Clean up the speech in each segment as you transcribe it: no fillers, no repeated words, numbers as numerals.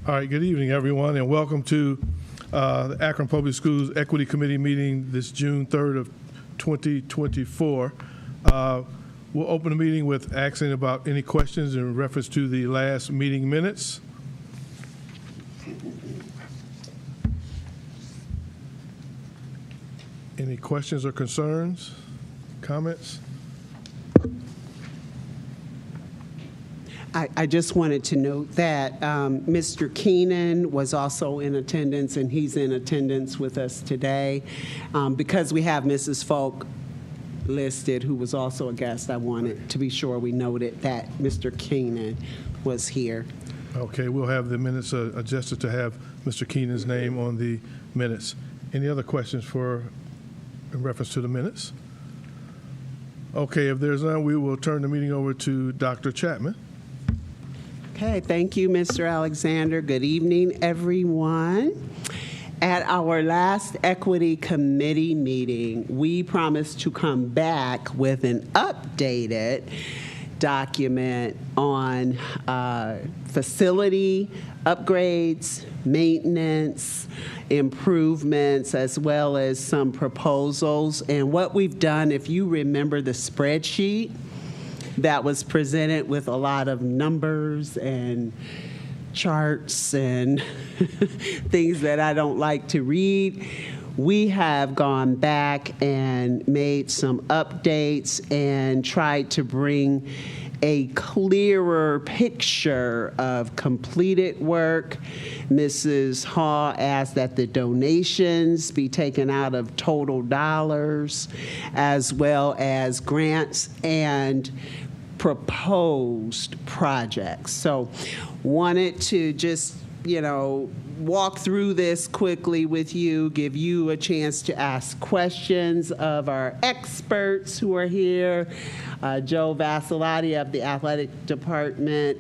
All right, good evening, everyone, and welcome to the Akron Public Schools Equity Committee meeting this June 3rd of 2024. We'll open the meeting with asking about any questions in reference to the last meeting minutes. Any questions or concerns, comments? I just wanted to note that Mr. Keenan was also in attendance, and he's in attendance with us today. Because we have Mrs. Folk listed, who was also a guest, I wanted to be sure we noted that Mr. Keenan was here. Okay, we'll have the minutes adjusted to have Mr. Keenan's name on the minutes. Any other questions in reference to the minutes? Okay, if there's none, we will turn the meeting over to Dr. Chapman. Okay, thank you, Mr. Alexander. Good evening, everyone. At our last Equity Committee meeting, we promised to come back with an updated document on facility upgrades, maintenance, improvements, as well as some proposals. And what we've done, if you remember the spreadsheet that was presented with a lot of numbers and charts and things that I don't like to read, we have gone back and made some updates and tried to bring a clearer picture of completed work. Mrs. Hall asked that the donations be taken out of total dollars, as well as grants and proposed projects. So wanted to just, walk through this quickly with you, give you a chance to ask questions of our experts who are here. Joe Vasilati of the athletic department,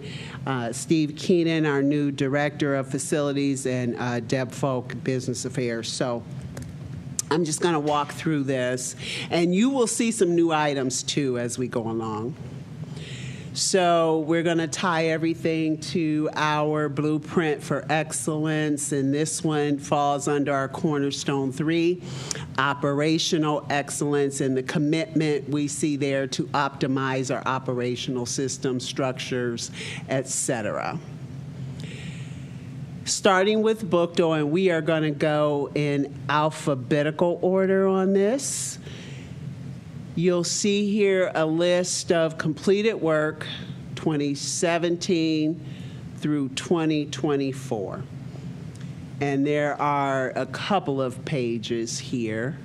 Steve Keenan, our new director of facilities, and Deb Folk, business affairs. So I'm just going to walk through this, and you will see some new items too as we go along. So we're going to tie everything to our blueprint for excellence, and this one falls under our Cornerstone 3, operational excellence, and the commitment we see there to optimize our operational systems, structures, etc. Starting with Bookdo, and we are going to go in alphabetical order on this. You'll see here a list of completed work 2017 through 2024. And there are a couple of pages here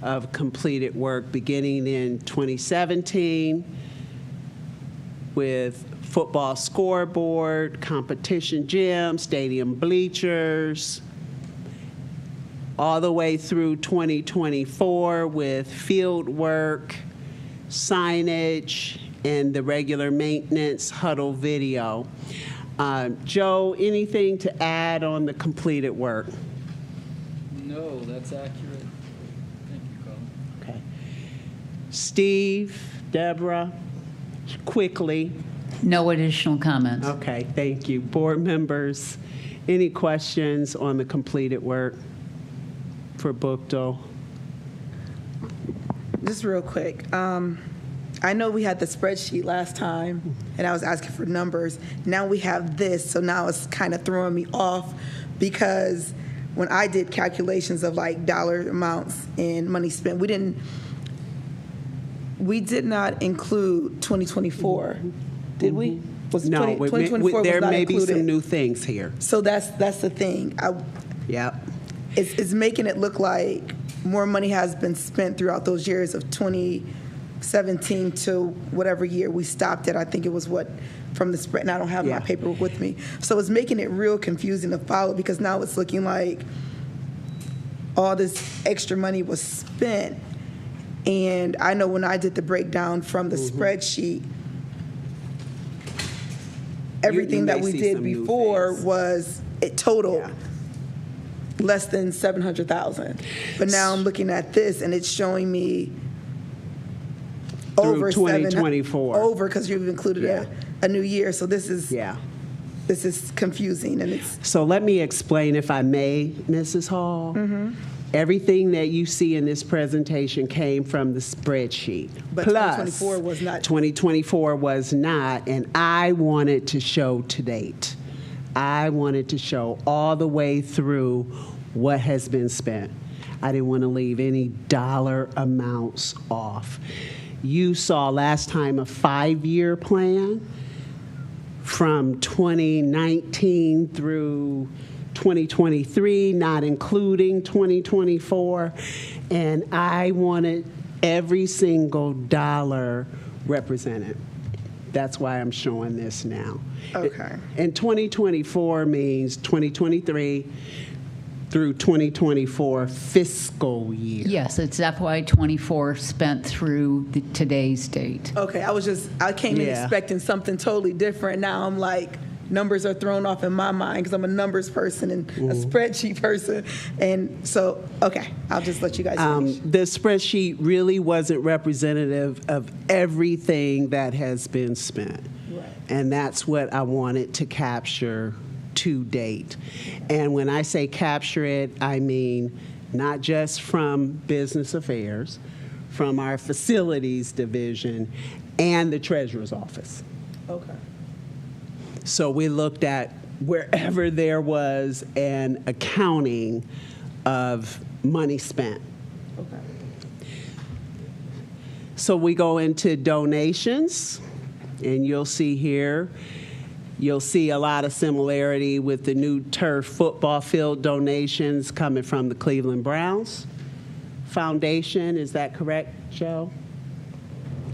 of completed work beginning in 2017 with football scoreboard, competition gym, stadium bleachers, all the way through 2024 with field work, signage, and the regular maintenance huddle video. Joe, anything to add on the completed work? No, that's accurate. Thank you, Colin. Okay. Steve, Deborah, quickly. No additional comments. Okay, thank you. Board members, any questions on the completed work for Bookdo? Just real quick. I know we had the spreadsheet last time, and I was asking for numbers. Now we have this, so now it's kind of throwing me off because when I did calculations of like dollar amounts and money spent, we did not include 2024, did we? Was No, 2024 there was not may be included. some new things here. So that's the thing. Yep. It's making it look like more money has been spent throughout those years of 2017 to whatever year we stopped at. I think it was from the spread, and I don't have my paperwork with me. So it's making it real confusing to follow because now it's looking like all this extra money was spent. And I know when I did the breakdown from the spreadsheet, everything that we did before was it totaled less than $700,000. But now I'm looking at this and it's showing me Through over 2024. over because you've included a new year. So this is this is confusing, and it's, So let me explain, if I may, Mrs. Hall. Everything that you see in this presentation came from the spreadsheet. But Plus, 2024 was not. 2024 was not, and I wanted to show to date. I wanted to show all the way through what has been spent. I didn't want to leave any dollar amounts off. You saw last time a 5-year plan from 2019 through 2023, not including 2024, and I wanted every single dollar represented. That's why I'm showing this now. Okay. And 2024 means 2023 through 2024 fiscal year. Yes, it's FY '24 spent through today's date. Okay, I came in Yeah. expecting something totally different. Now I'm like, numbers are thrown off in my mind because I'm a numbers person and a spreadsheet person. And so, okay, I'll just let you guys finish. The spreadsheet really wasn't representative of everything that has been spent. Right. And that's what I wanted to capture to date. And when I say capture it, I mean not just from business affairs, from our facilities division and the treasurer's office. Okay. So we looked at wherever there was an accounting of money spent. Okay. So we go into donations, and you'll see here, you'll see a lot of similarity with the new turf football field donations coming from the Cleveland Browns Foundation. Is that correct, Joe?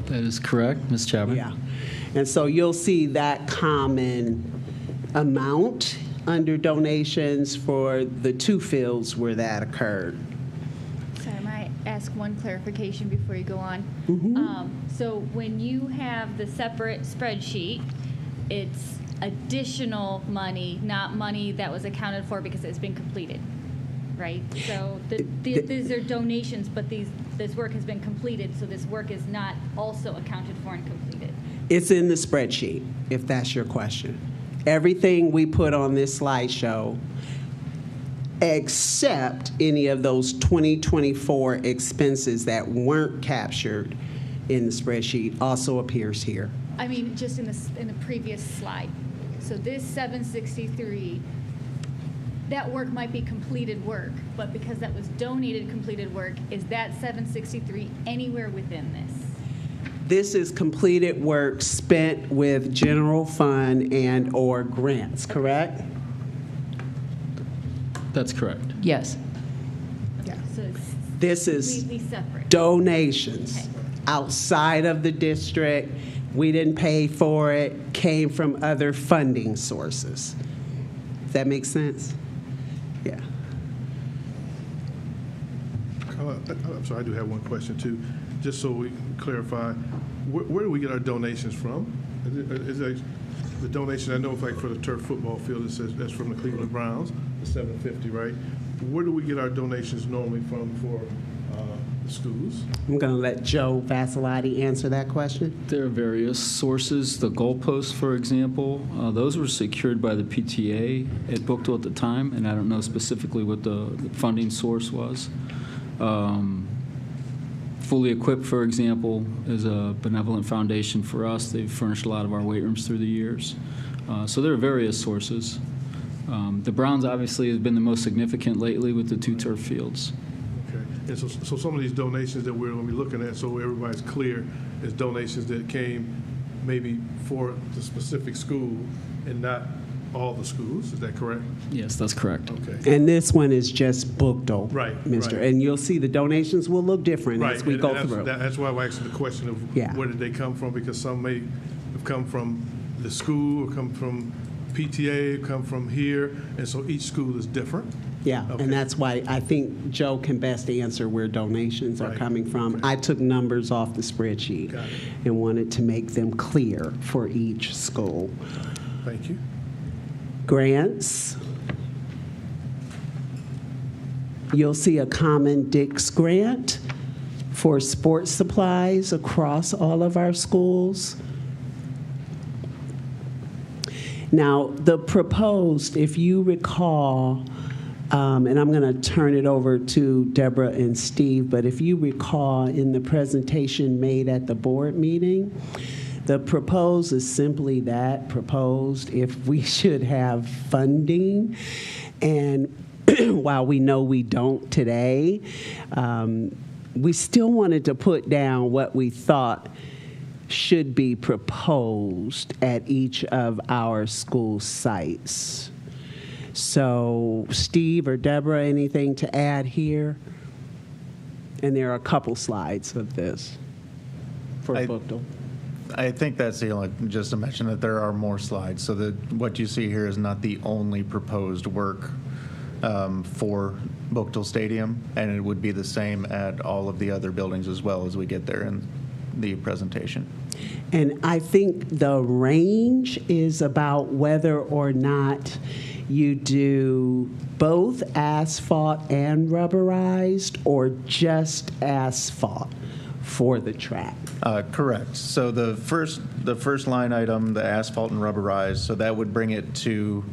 That is correct, Ms. Chapman. Yeah. And so you'll see that common amount under donations for the two fields where that occurred. Sorry, might I ask one clarification before you go on? So when you have the separate spreadsheet, it's additional money, not money that was accounted for because it's been completed, right? So these are donations, but this work has been completed, so this work is not also accounted for and completed. It's in the spreadsheet, if that's your question. Everything we put on this slideshow, except any of those 2024 expenses that weren't captured in the spreadsheet, also appears here. I mean, just in the previous slide. So this 763, that work might be completed work, but because that was donated completed work, is that 763 anywhere within this? This is completed work spent with general fund and or grants, correct? That's correct. Yes. Okay, so it's This is completely separate. donations Okay. outside of the district. We didn't pay for it, came from other funding sources. Does that make sense? Yeah. I'm sorry, I do have one question too, just so we can clarify. Where do we get our donations from? Is it the donation, I know like for the turf football field, it says that's from the Cleveland Browns, the $750, right? Where do we get our donations normally from for the schools? I'm going to let Joe Vassilotti answer that question. There are various sources. The goalposts, for example, those were secured by the PTA at Bookville at the time, and I don't know specifically what the funding source was. Fully Equipped, for example, is a benevolent foundation for us. They've furnished a lot of our weight rooms through the years. So there are various sources. The Browns obviously have been the most significant lately with the 2 turf fields. Okay, and so some of these donations that we're going to be looking at, so everybody's clear, is donations that came maybe for the specific school and not all the schools. Is that correct? Yes, that's correct. Okay. And this one is just Bookville, Right, Mr. right. And you'll see the donations will look different Right, as we and go that's, through. that's why I asked the question of Yeah. where did they come from, because some may have come from the school, or come from PTA, come from here, and so each school is different. Yeah, Okay. and that's why I think Joe can best answer where donations are Right. coming from. Okay. I took numbers off the spreadsheet Got it. and wanted to make them clear for each school. Thank you. Grants. You'll see a common Dix grant for sports supplies across all of our schools. Now, the proposed, if you recall, and I'm going to turn it over to Deborah and Steve, but if you recall in the presentation made at the board meeting, the proposed is simply that, proposed, if we should have funding. And while we know we don't today, we still wanted to put down what we thought should be proposed at each of our school sites. So, Steve or Deborah, anything to add here? And there are a couple slides of this for Bookdale. I think that's the only, just to mention that there are more slides, so that what you see here is not the only proposed work for Bookdale Stadium, and it would be the same at all of the other buildings as well as we get there in the presentation. And I think the range is about whether or not you do both asphalt and rubberized, or just asphalt for the track. Correct. So the first line item, the asphalt and rubberized, so that would bring it to,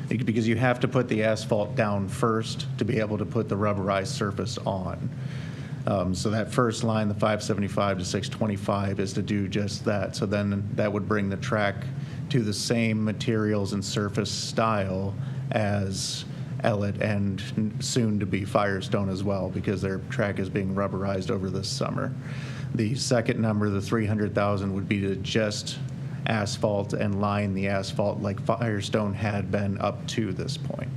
because you have to put the asphalt down first to be able to put the rubberized surface on. So that first line, the 575 to 625, is to do just that. So then that would bring the track to the same materials and surface style as Ellet and soon to be Firestone as well, because their track is being rubberized over this summer. The second number, the 300,000, would be to just asphalt and line the asphalt like Firestone had been up to this point.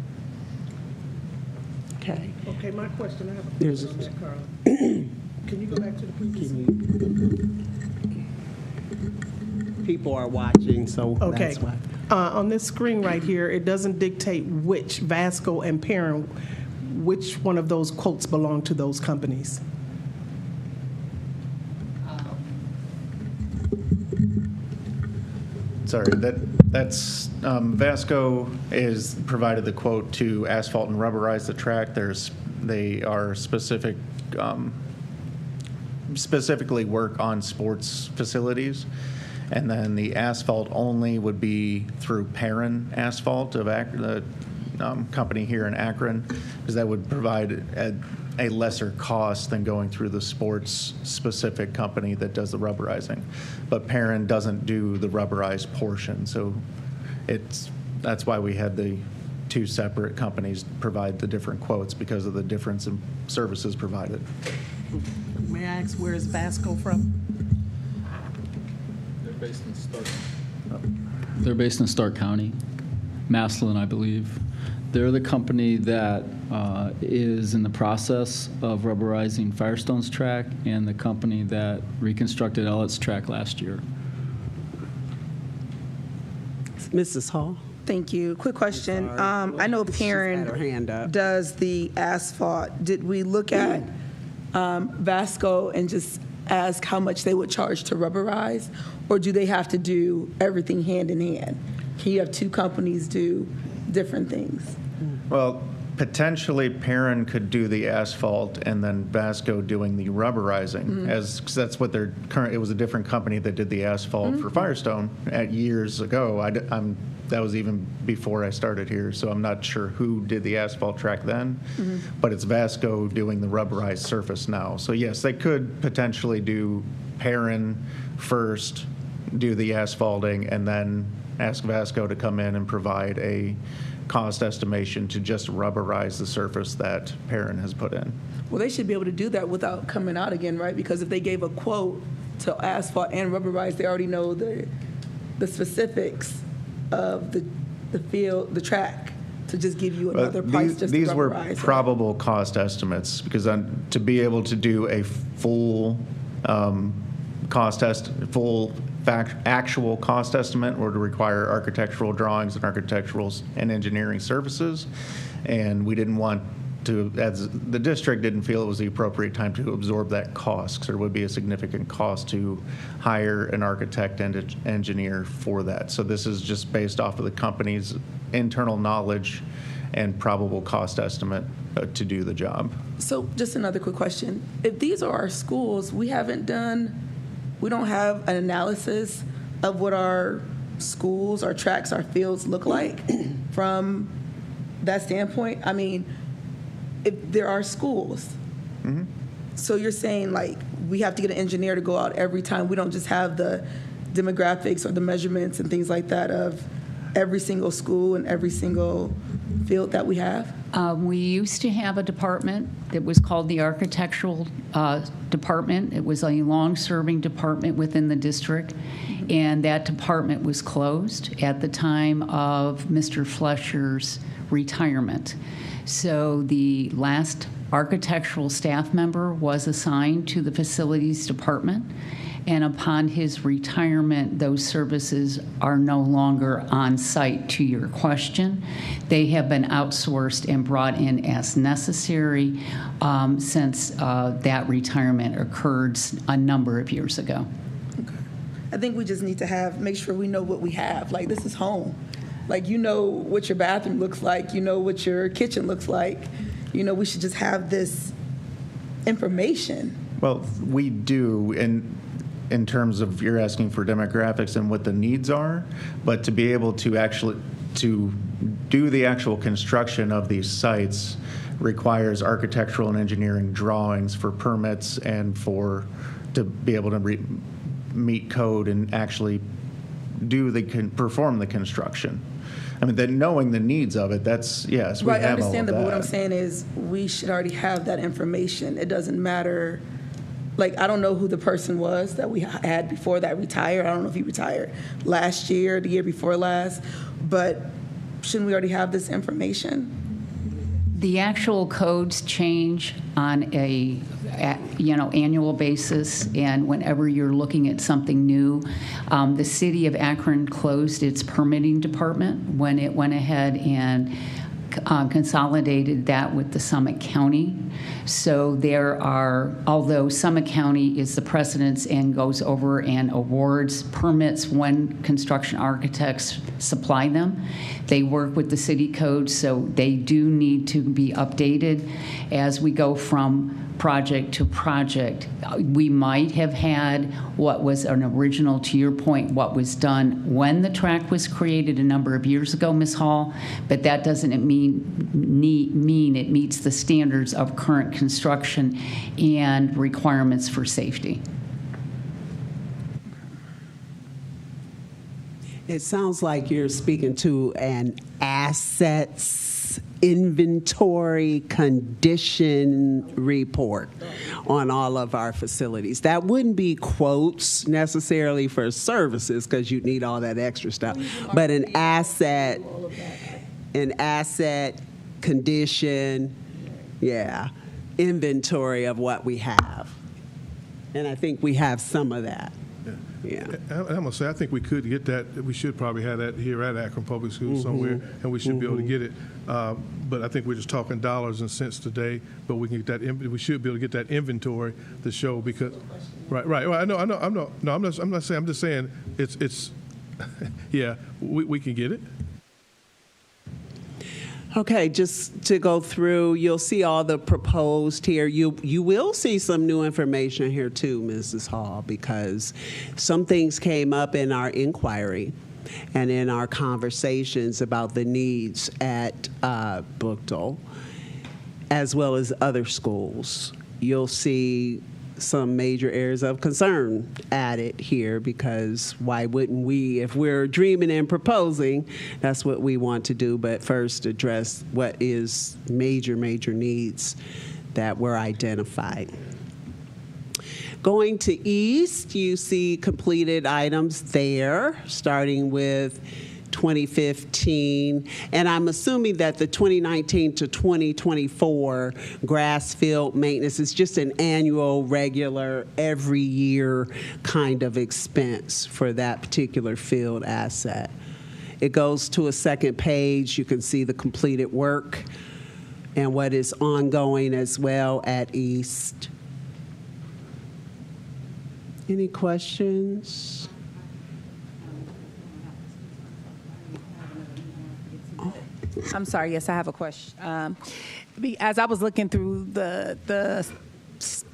Okay. Okay, my question, I have a There's question on that, Carla. Can you go back to the previous? People are watching, so Okay. that's why. On this screen right here, it doesn't dictate which Vasco and Perrin, which one of those quotes belong to those companies. Sorry, that's Vasco is provided the quote to asphalt and rubberize the track. They are specifically work on sports facilities. And then the asphalt only would be through Perrin Asphalt of the company here in Akron, because that would provide a lesser cost than going through the sports-specific company that does the rubberizing. But Perrin doesn't do the rubberized portion, so that's why we had the two separate companies provide the different quotes, because of the difference in services provided. May I ask, where is Vasco from? They're based in Stark County, Maslin, I believe. They're the company that is in the process of rubberizing Firestone's track, and the company that reconstructed Ellet's track last year. Mrs. Hall? Thank you. Quick question. I know She's had her hand Perrin up. does the asphalt. Did we look at Vasco and just ask how much they would charge to rubberize, or do they have to do everything hand in hand? Can you have two companies do different things? Well, potentially Perrin could do the asphalt and then Vasco doing the rubberizing, cause that's what their current. It was a different company that did the asphalt for Firestone years ago. That was even before I started here, so I'm not sure who did the asphalt track then, but it's Vasco doing the rubberized surface now. So yes, they could potentially do Perrin first, do the asphalting, and then ask Vasco to come in and provide a cost estimation to just rubberize the surface that Perrin has put in. Well, they should be able to do that without coming out again, right? Because if they gave a quote to asphalt and rubberize, they already know the specifics of the field, the track, to just give you another price just These to were rubberize. probable cost estimates, because to be able to do a full actual cost estimate would require architectural drawings and architectural and engineering services, and we didn't want to, as the district didn't feel it was the appropriate time to absorb that cost, because there would be a significant cost to hire an architect and engineer for that. So this is just based off of the company's internal knowledge and probable cost estimate to do the job. So just another quick question. If these are our schools, we don't have an analysis of what our schools, our tracks, our fields look like from that standpoint? I mean, if there are schools. So you're saying like we have to get an engineer to go out every time. We don't just have the demographics or the measurements and things like that of every single school and every single field that we have? We used to have a department that was called the architectural department. It was a long-serving department within the district, and that department was closed at the time of Mr. Flesher's retirement. So the last architectural staff member was assigned to the facilities department, and upon his retirement, those services are no longer on site. To your question, they have been outsourced and brought in as necessary since that retirement occurred a number of years ago. Okay. I think we just need to make sure we know what we have. Like, this is home. Like, you know what your bathroom looks like. You know what your kitchen looks like. You know, we should just have this information. Well, we do, in terms of you're asking for demographics and what the needs are, but to be able to actually to do the actual construction of these sites requires architectural and engineering drawings for permits and to be able to meet code and actually perform the construction. I mean, then knowing the needs of it, that's, yes, we right, have I understand all that, of but that. what I'm saying is we should already have that information. It doesn't matter. Like, I don't know who the person was that we had before that retired. I don't know if he retired last year, the year before last, but shouldn't we already have this information? The actual codes change on a annual basis, and whenever you're looking at something new, the city of Akron closed its permitting department when it went ahead and consolidated that with the Summit County. So although Summit County is the precedence and goes over and awards permits when construction architects supply them, they work with the city code, so they do need to be updated as we go from project to project. We might have had what was an original, to your point, what was done when the track was created a number of years ago, Ms. Hall, but that doesn't mean it meets the standards of current construction and requirements for safety. It sounds like you're speaking to an assets inventory condition report on all of our facilities. That wouldn't be quotes necessarily for services because you'd need all that extra stuff, but an asset condition, inventory of what we have. And I think we have some of that. Yeah. I'm going to say, I think we could get that. We should probably have that here at Akron Public Schools somewhere, and we should be able to get it. But I think we're just talking dollars and cents today. But we can get that. We should be able to get that inventory to show because, right. Well, I know. I'm not saying. I'm just saying it's. Yeah, we can get it. Okay, just to go through, you'll see all the proposed here. You will see some new information here too, Mrs. Hall, because some things came up in our inquiry and in our conversations about the needs at Brookdale, as well as other schools. You'll see some major areas of concern added here because why wouldn't we, if we're dreaming and proposing, that's what we want to do, but first address what is major needs that were identified. Going to East, you see completed items there, starting with 2015, and I'm assuming that the 2019 to 2024 grass field maintenance is just an annual, regular, every year kind of expense for that particular field asset. It goes to a second page. You can see the completed work and what is ongoing as well at East. Any questions? I'm sorry, yes, I have a question. As I was looking through the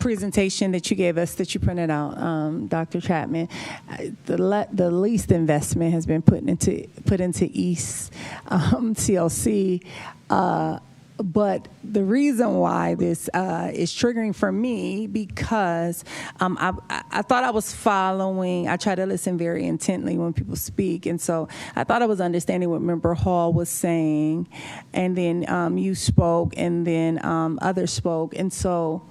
presentation that you gave us, that you printed out, Dr. Chapman, the least investment has been put into East CLC. But the reason why this is triggering for me, because I thought I was following. I try to listen very intently when people speak, and so I thought I was understanding what Member Hall was saying, and then you spoke, and then others spoke, and so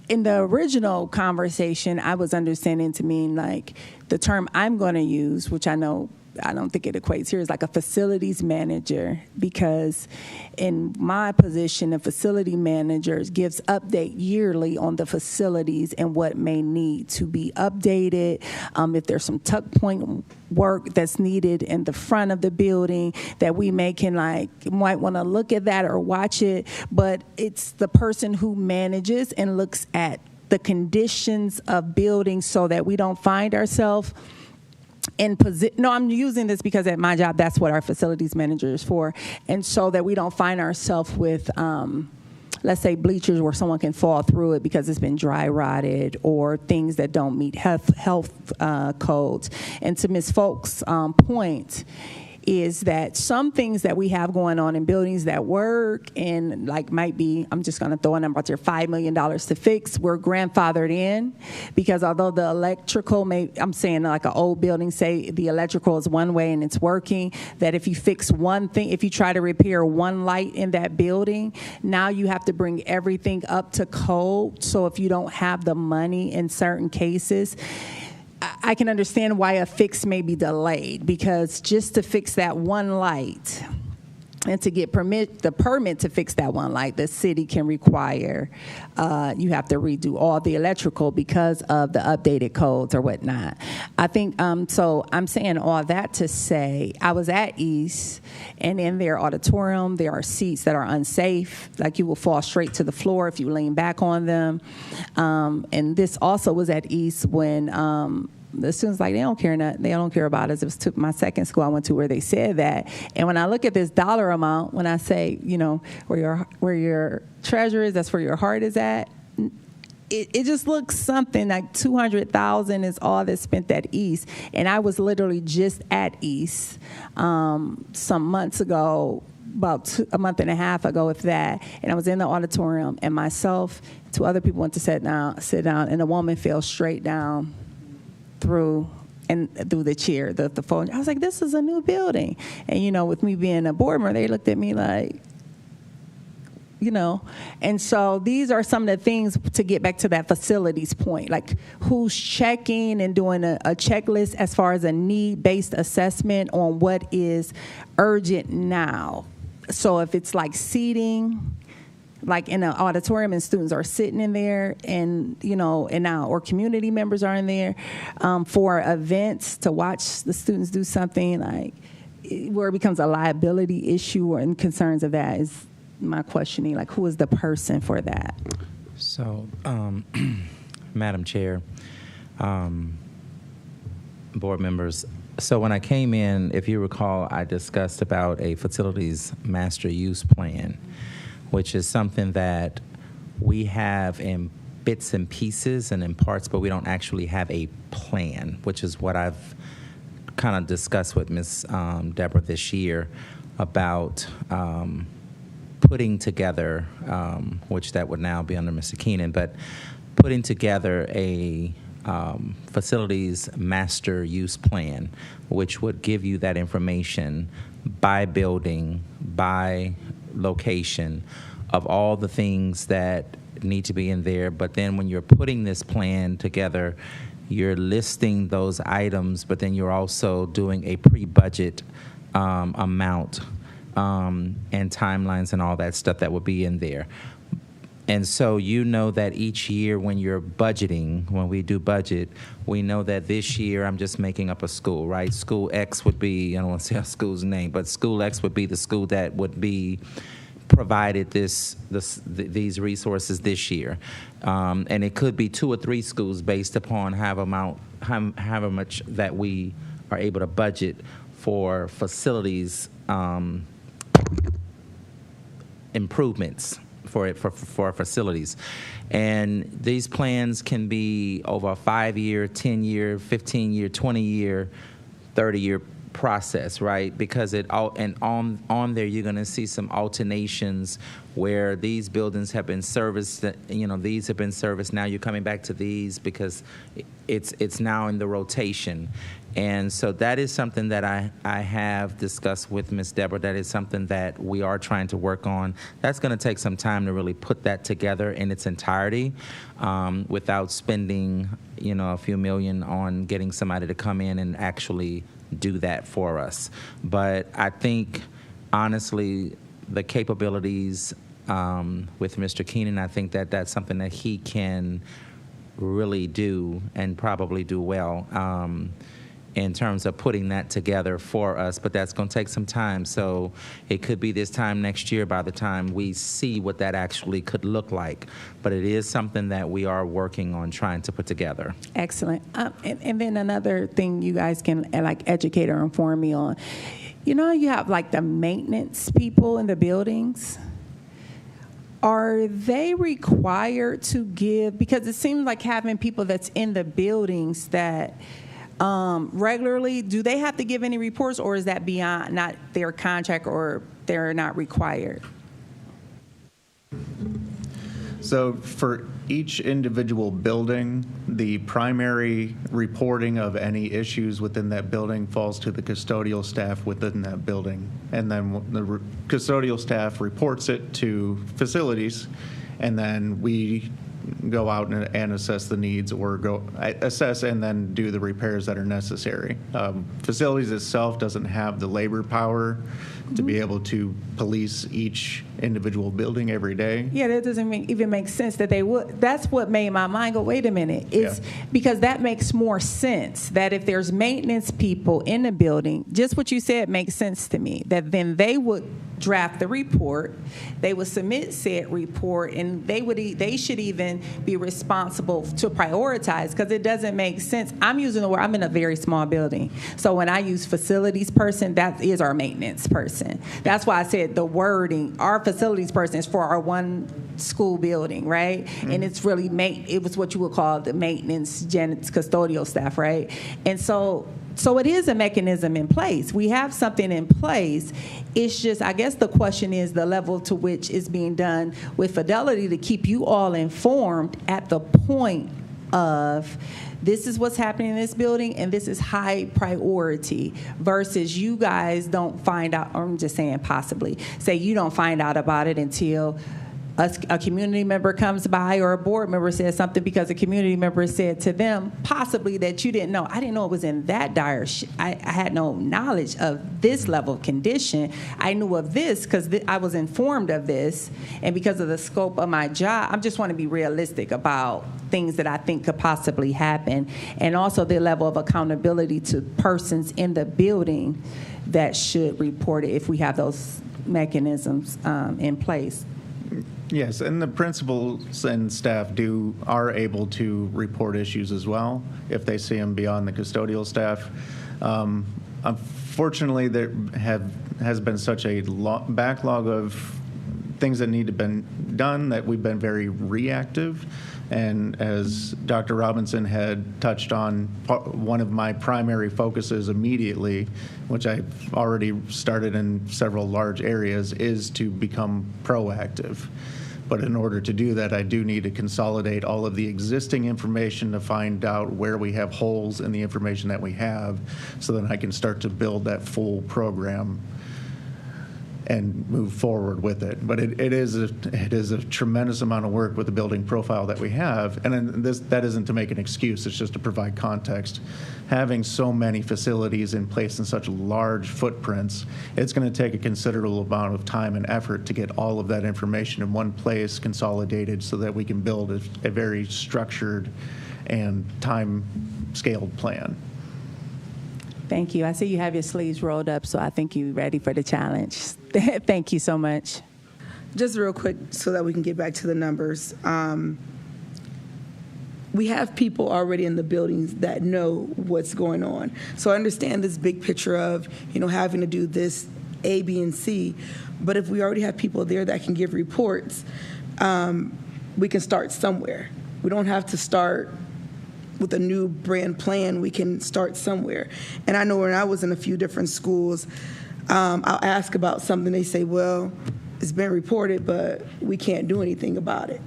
in the original conversation, I was understanding to mean like the term I'm going to use, which I don't think it equates here, is like a facilities manager, because in my position, a facility manager gives update yearly on the facilities and what may need to be updated. If there's some tuck point work that's needed in the front of the building that we might want to look at that or watch it, but it's the person who manages and looks at the conditions of buildings so that we don't find ourselves in position. No, I'm using this because at my job, that's what our facilities manager is for. And so that we don't find ourselves with, let's say, bleachers where someone can fall through it because it's been dry rotted, or things that don't meet health codes. And to Ms. Folk's point, is that some things that we have going on in buildings that work and might be, I'm just going to throw a number out there, $5 million to fix, we're grandfathered in, because although the electrical I'm saying like an old building, say the electrical is one way and it's working, that if you fix one thing, if you try to repair one light in that building, now you have to bring everything up to code. So if you don't have the money in certain cases, I can understand why a fix may be delayed, because just to fix that one light and to get the permit to fix that one light, the city can require you have to redo all the electrical because of the updated codes or whatnot. I think, so I'm saying all that to say, I was at East, and in their auditorium, there are seats that are unsafe, like you will fall straight to the floor if you lean back on them. And this also was at East when the students they don't care about us. It was to my second school I went to where they said that. And when I look at this dollar amount, when I say, where your treasure is, that's where your heart is at, it just looks something like $200,000 is all that's spent at East. And I was literally just at East some months ago, about a month and a half ago, if that, and I was in the auditorium, and myself, two other people went to sit down, and a woman fell straight down through the chair, the phone. I was like, this is a new building. And, with me being a board member, they looked at me like, And so these are some of the things to get back to that facilities point, like who's checking and doing a checklist as far as a need-based assessment on what is urgent now. So if it's like seating, like in an auditorium and students are sitting in there, and and now or community members are in there for events to watch the students do something, where it becomes a liability issue or in concerns of that is my questioning, who is the person for that? So, Madam Chair, board members, so when I came in, if you recall, I discussed about a facilities master use plan, which is something that we have in bits and pieces and in parts, but we don't actually have a plan, which is what I've kind of discussed with Ms. Deborah this year about putting together, which that would now be under Mr. Keenan, but putting together a facilities master use plan, which would give you that information by building, by location, of all the things that need to be in there. But then when you're putting this plan together, you're listing those items, but then you're also doing a pre-budget amount and timelines and all that stuff that would be in there. And so that each year when you're budgeting, when we do budget, we know that this year, I'm just making up a school, right? School X would be, I don't want to say our school's name, but School X would be the school that would be provided these resources this year. And it could be 2 or 3 schools based upon however much that we are able to budget for facilities improvements. for facilities. And these plans can be over a 5-year, 10-year, 15-year, 20-year, 30-year process, right? Because on there you're going to see some alternations where these buildings have been serviced, these have been serviced, now you're coming back to these because it's now in the rotation. And so that is something that I have discussed with Ms. Deborah. That is something that we are trying to work on. That's going to take some time to really put that together in its entirety without spending, a few million on getting somebody to come in and actually do that for us. But I think, honestly, the capabilities with Mr. Keenan, I think that that's something that he can really do and probably do well in terms of putting that together for us. But that's going to take some time. So it could be this time next year by the time we see what that actually could look like. But it is something that we are working on trying to put together. Excellent. And then another thing you guys can educate or inform me on. You have the maintenance people in the buildings. Are they required to give, because it seems like having people that's in the buildings that regularly, do they have to give any reports, or is that beyond not their contract, or they're not required? So for each individual building, the primary reporting of any issues within that building falls to the custodial staff within that building. And then the custodial staff reports it to facilities, and then we go out and assess the needs, or assess and then do the repairs that are necessary. Facilities itself doesn't have the labor power to be able to police each individual building every day. Yeah, that doesn't even make sense that they would. That's what made my mind go, wait a minute. It's because that makes more sense, that if there's maintenance people in the building, just what you said makes sense to me, that then they would draft the report, they would submit said report, and they should even be responsible to prioritize, because it doesn't make sense. I'm using the word, I'm in a very small building. So when I use facilities person, that is our maintenance person. That's why I said the wording, our facilities person is for our one school building, right? Mm-hmm. And it's really, it was what you would call the maintenance, custodial staff, right? And so it is a mechanism in place. We have something in place. It's just, I guess the question is the level to which it's being done with fidelity to keep you all informed at the point of this is what's happening in this building and this is high priority, versus you guys don't find out, or I'm just saying possibly, say you don't find out about it until a community member comes by or a board member says something because a community member said to them possibly that you didn't know. I didn't know it was in that dire. I had no knowledge of this level of condition. I knew of this because I was informed of this, and because of the scope of my job, I just want to be realistic about things that I think could possibly happen, and also the level of accountability to persons in the building that should report it if we have those mechanisms in place. Yes, and the principals and staff are able to report issues as well if they see them beyond the custodial staff. Unfortunately, there has been such a backlog of things that need to be done that we've been very reactive. And as Dr. Robinson had touched on, one of my primary focuses immediately, which I've already started in several large areas, is to become proactive. But in order to do that, I do need to consolidate all of the existing information to find out where we have holes in the information that we have, so that I can start to build that full program and move forward with it. But it is a tremendous amount of work with the building profile that we have, and that isn't to make an excuse, it's just to provide context. Having so many facilities in place in such large footprints, it's going to take a considerable amount of time and effort to get all of that information in one place, consolidated, so that we can build a very structured and time-scaled plan. Thank you. I see you have your sleeves rolled up, so I think you're ready for the challenge. Thank you so much. Just real quick so that we can get back to the numbers. We have people already in the buildings that know what's going on. So I understand this big picture of, having to do this A, B, and C. But if we already have people there that can give reports, we can start somewhere. We don't have to start with a new brand plan. We can start somewhere. And I know when I was in a few different schools, I'll ask about something. They say, well, it's been reported, but we can't do anything about it.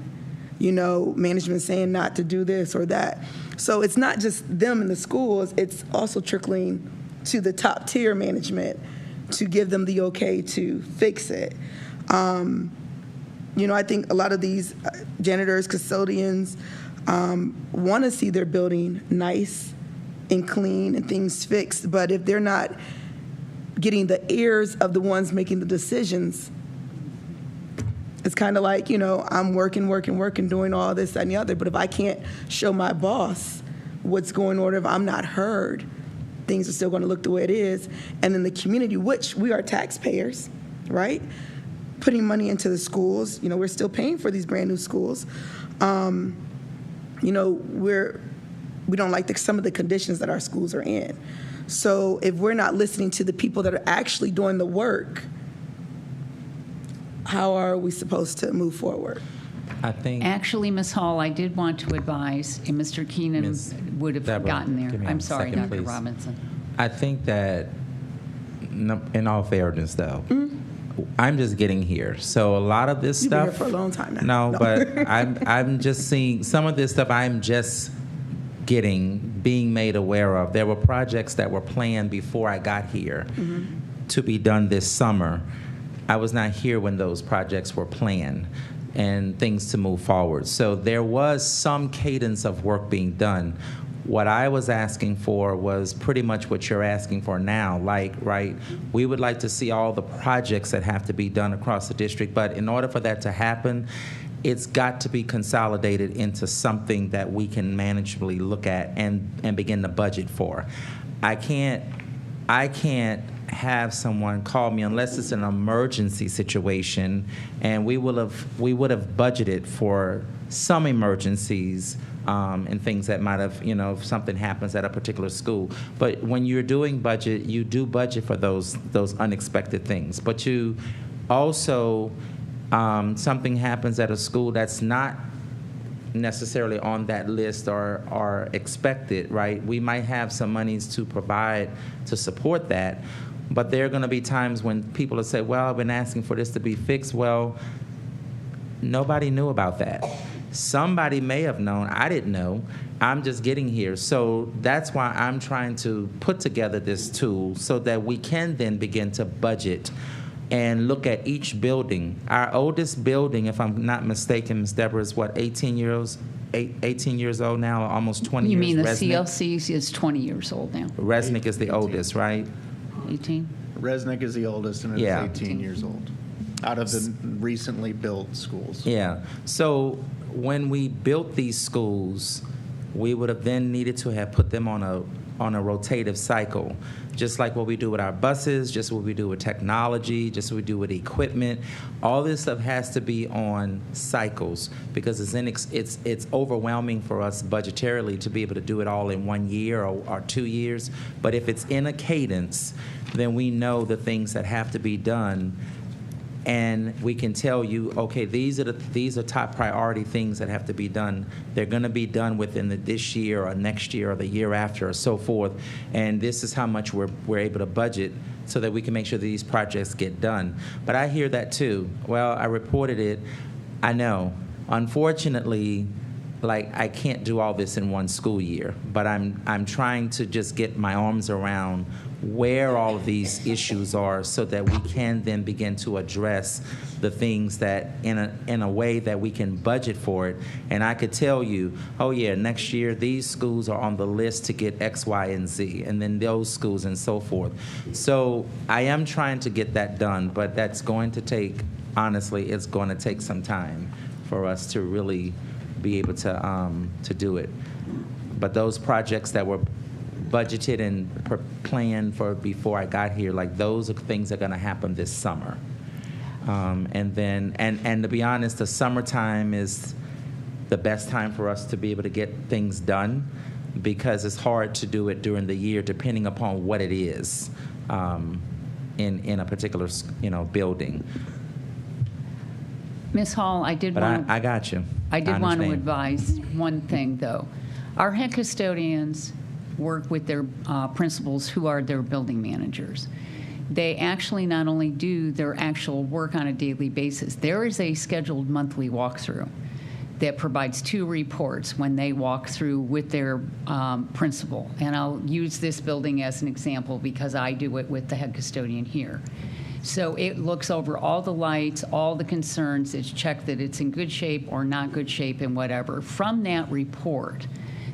You know, management saying not to do this or that. So it's not just them in the schools, it's also trickling to the top tier management to give them the okay to fix it. You know, I think a lot of these janitors, custodians want to see their building nice and clean and things fixed, but if they're not getting the ears of the ones making the decisions, it's kind of like, you know, I'm working, doing all this, that, and the other, but if I can't show my boss what's going on, if I'm not heard, things are still going to look the way it is. And then the community, which we are taxpayers, right? Putting money into the schools, you know, we're still paying for these brand new schools. You know, we don't like some of the conditions that our schools are in. So if we're not listening to the people that are actually doing the work, how are we supposed to move forward? I think Actually, Ms. Hall, I did want to advise, and Mr. Keenan Ms. would have Deborah, gotten give there. me a I'm sorry, second, Dr. please. Robinson. I think that, in all fairness, though, I'm just getting here. So a lot of this You've been stuff. here for a long time now. No, but I'm just seeing some of this stuff. I'm just being made aware of. There were projects that were planned before I got here to be done this summer. I was not here when those projects were planned and things to move forward. So there was some cadence of work being done. What I was asking for was pretty much what you're asking for now. Like, right, we would like to see all the projects that have to be done across the district, but in order for that to happen, it's got to be consolidated into something that we can manageably look at and begin to budget for. I can't have someone call me unless it's an emergency situation, and we would have budgeted for some emergencies and things that might have, you know, if something happens at a particular school. But when you're doing budget, you do budget for those unexpected things. But you also, something happens at a school that's not necessarily on that list or expected, right? We might have some monies to provide to support that, but there are going to be times when people will say, well, I've been asking for this to be fixed. Well, nobody knew about that. Somebody may have known. I didn't know. I'm just getting here. So that's why I'm trying to put together this tool so that we can then begin to budget and look at each building. Our oldest building, if I'm not mistaken, Ms. Deborah, is what, 18 years old now, or almost 20 You years? mean the Resnick? CLCs is 20 years old now? Resnick is the oldest, right? 18? Resnick is the oldest, and it's Yeah. 18 years old, out of the recently built schools. Yeah. So when we built these schools, we would have then needed to have put them on a rotative cycle, just like what we do with our buses, just what we do with technology, just what we do with equipment. All this stuff has to be on cycles because it's overwhelming for us budgetarily to be able to do it all in 1 year or 2 years. But if it's in a cadence, then we know the things that have to be done. And we can tell you, okay, these are top priority things that have to be done. They're going to be done within this year or next year or the year after or so forth. And this is how much we're able to budget so that we can make sure that these projects get done. But I hear that too. Well, I reported it. I know. Unfortunately, like, I can't do all this in one school year, but I'm trying to just get my arms around where all of these issues are so that we can then begin to address the things that in a way that we can budget for it. And I could tell you, oh yeah, next year these schools are on the list to get X, Y, and Z, and then those schools and so forth. So I am trying to get that done, but that's going to take, honestly, it's going to take some time for us to really be able to do it. But those projects that were budgeted and planned for before I got here, like those are things that are going to happen this summer. And then, and to be honest, the summertime is the best time for us to be able to get things done because it's hard to do it during the year depending upon what it is. in a particular, building. Ms. Hall, I did But want I got you. I did want to understand. advise one thing, though. Our head custodians work with their principals, who are their building managers. They actually not only do their actual work on a daily basis, there is a scheduled monthly walkthrough that provides 2 reports when they walk through with their principal. And I'll use this building as an example because I do it with the head custodian here. So it looks over all the lights, all the concerns, it's checked that it's in good shape or not good shape and whatever. From that report,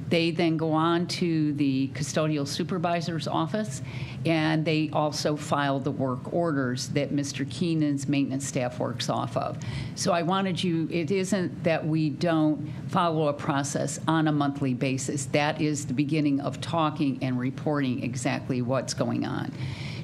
they then go on to the custodial supervisor's office, and they also file the work orders that Mr. Keenan's maintenance staff works off of. So I wanted you, it isn't that we don't follow a process on a monthly basis. That is the beginning of talking and reporting exactly what's going on.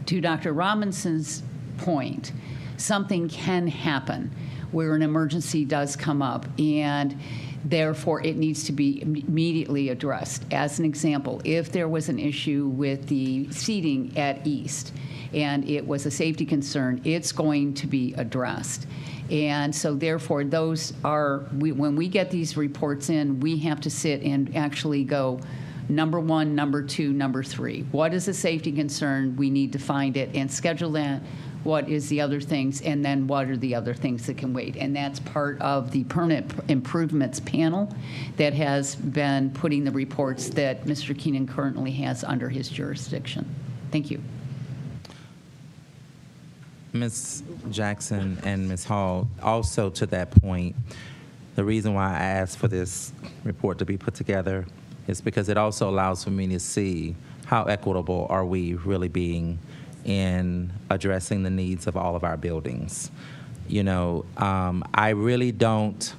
To Dr. Robinson's point, something can happen where an emergency does come up, and therefore it needs to be immediately addressed. As an example, if there was an issue with the seating at East and it was a safety concern, it's going to be addressed. And so therefore those are, when we get these reports in, we have to sit and actually go, number 1, number 2, number 3. What is a safety concern? We need to find it and schedule that. What is the other things, and then what are the other things that can wait? And that's part of the permanent improvements panel that has been putting the reports that Mr. Keenan currently has under his jurisdiction. Thank you. Ms. Jackson and Ms. Hall, also to that point, the reason why I asked for this report to be put together is because it also allows for me to see how equitable are we really being in addressing the needs of all of our buildings. I really don't,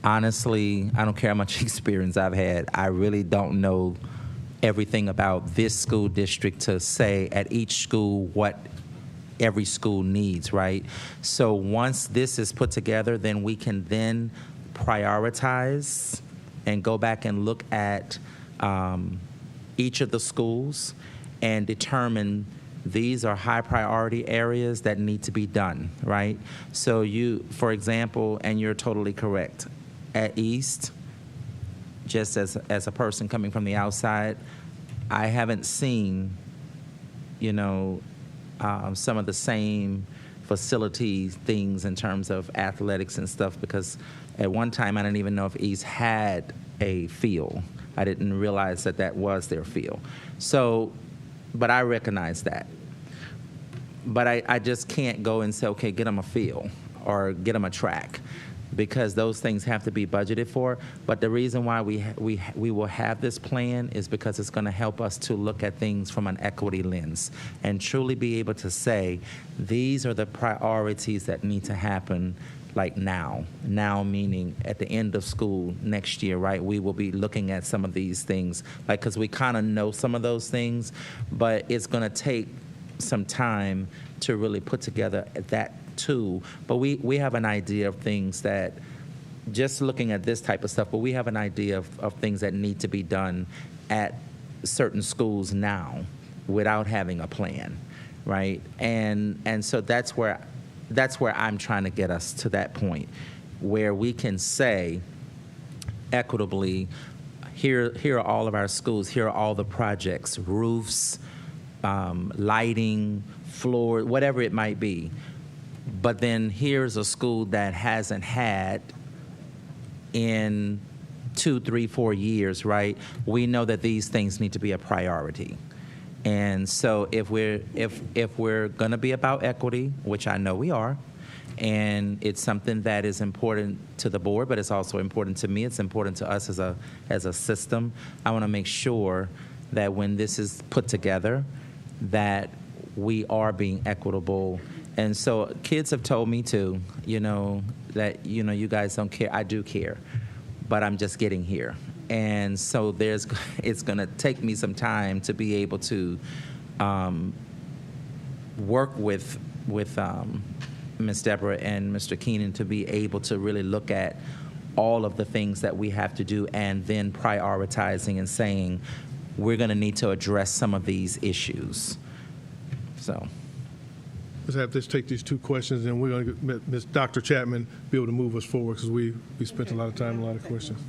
honestly, I don't care how much experience I've had, I really don't know everything about this school district to say at each school what every school needs, right? So once this is put together, then we can then prioritize and go back and look at each of the schools and determine these are high priority areas that need to be done, right? So for example, and you're totally correct, at East, just as a person coming from the outside, I haven't seen, some of the same facility things in terms of athletics and stuff, because at one time I didn't even know if East had a field. I didn't realize that was their field. So, but I recognize that. But I just can't go and say, okay, get them a field or get them a track, because those things have to be budgeted for. But the reason why we will have this plan is because it's going to help us to look at things from an equity lens and truly be able to say, these are the priorities that need to happen, like now meaning at the end of school next year, right? We will be looking at some of these things, like, because we kind of know some of those things, but it's going to take some time to really put together that too. But we have an idea of things that, just looking at this type of stuff, but we have an idea of things that need to be done at certain schools now without having a plan, right? And so that's where I'm trying to get us to, that point where we can say equitably, here are all of our schools, here are all the projects, roofs, lighting, floor, whatever it might be. But then here's a school that hasn't had in 2, 3, 4 years, right? We know that these things need to be a priority. And so if we're going to be about equity, which I know we are, and it's something that is important to the board, but it's also important to me, it's important to us as a system, I want to make sure that when this is put together, that we are being equitable. And so kids have told me too, that, you guys don't care. I do care, but I'm just getting here. And so it's going to take me some time to be able to work with Ms. Deborah and Mr. Keenan to be able to really look at all of the things that we have to do, and then prioritizing and saying, we're going to need to address some of these issues. So let's have this take these two questions, and we're going to get Ms. Dr. Chapman be able to move us forward because we spent a lot of time, a lot of questions.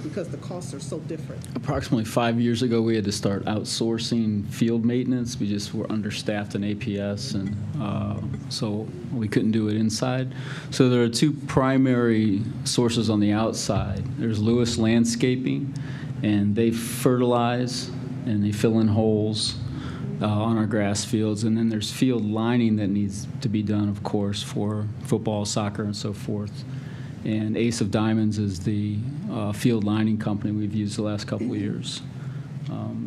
Because the costs are so different. Approximately 5 years ago, we had to start outsourcing field maintenance. We just were understaffed in APS, and so we couldn't do it inside. So there are two primary sources on the outside. There's Lewis Landscaping, and they fertilize and they fill in holes on our grass fields. And then there's field lining that needs to be done, of course, for football, soccer, and so forth. And Ace of Diamonds is the field lining company we've used the last couple of years.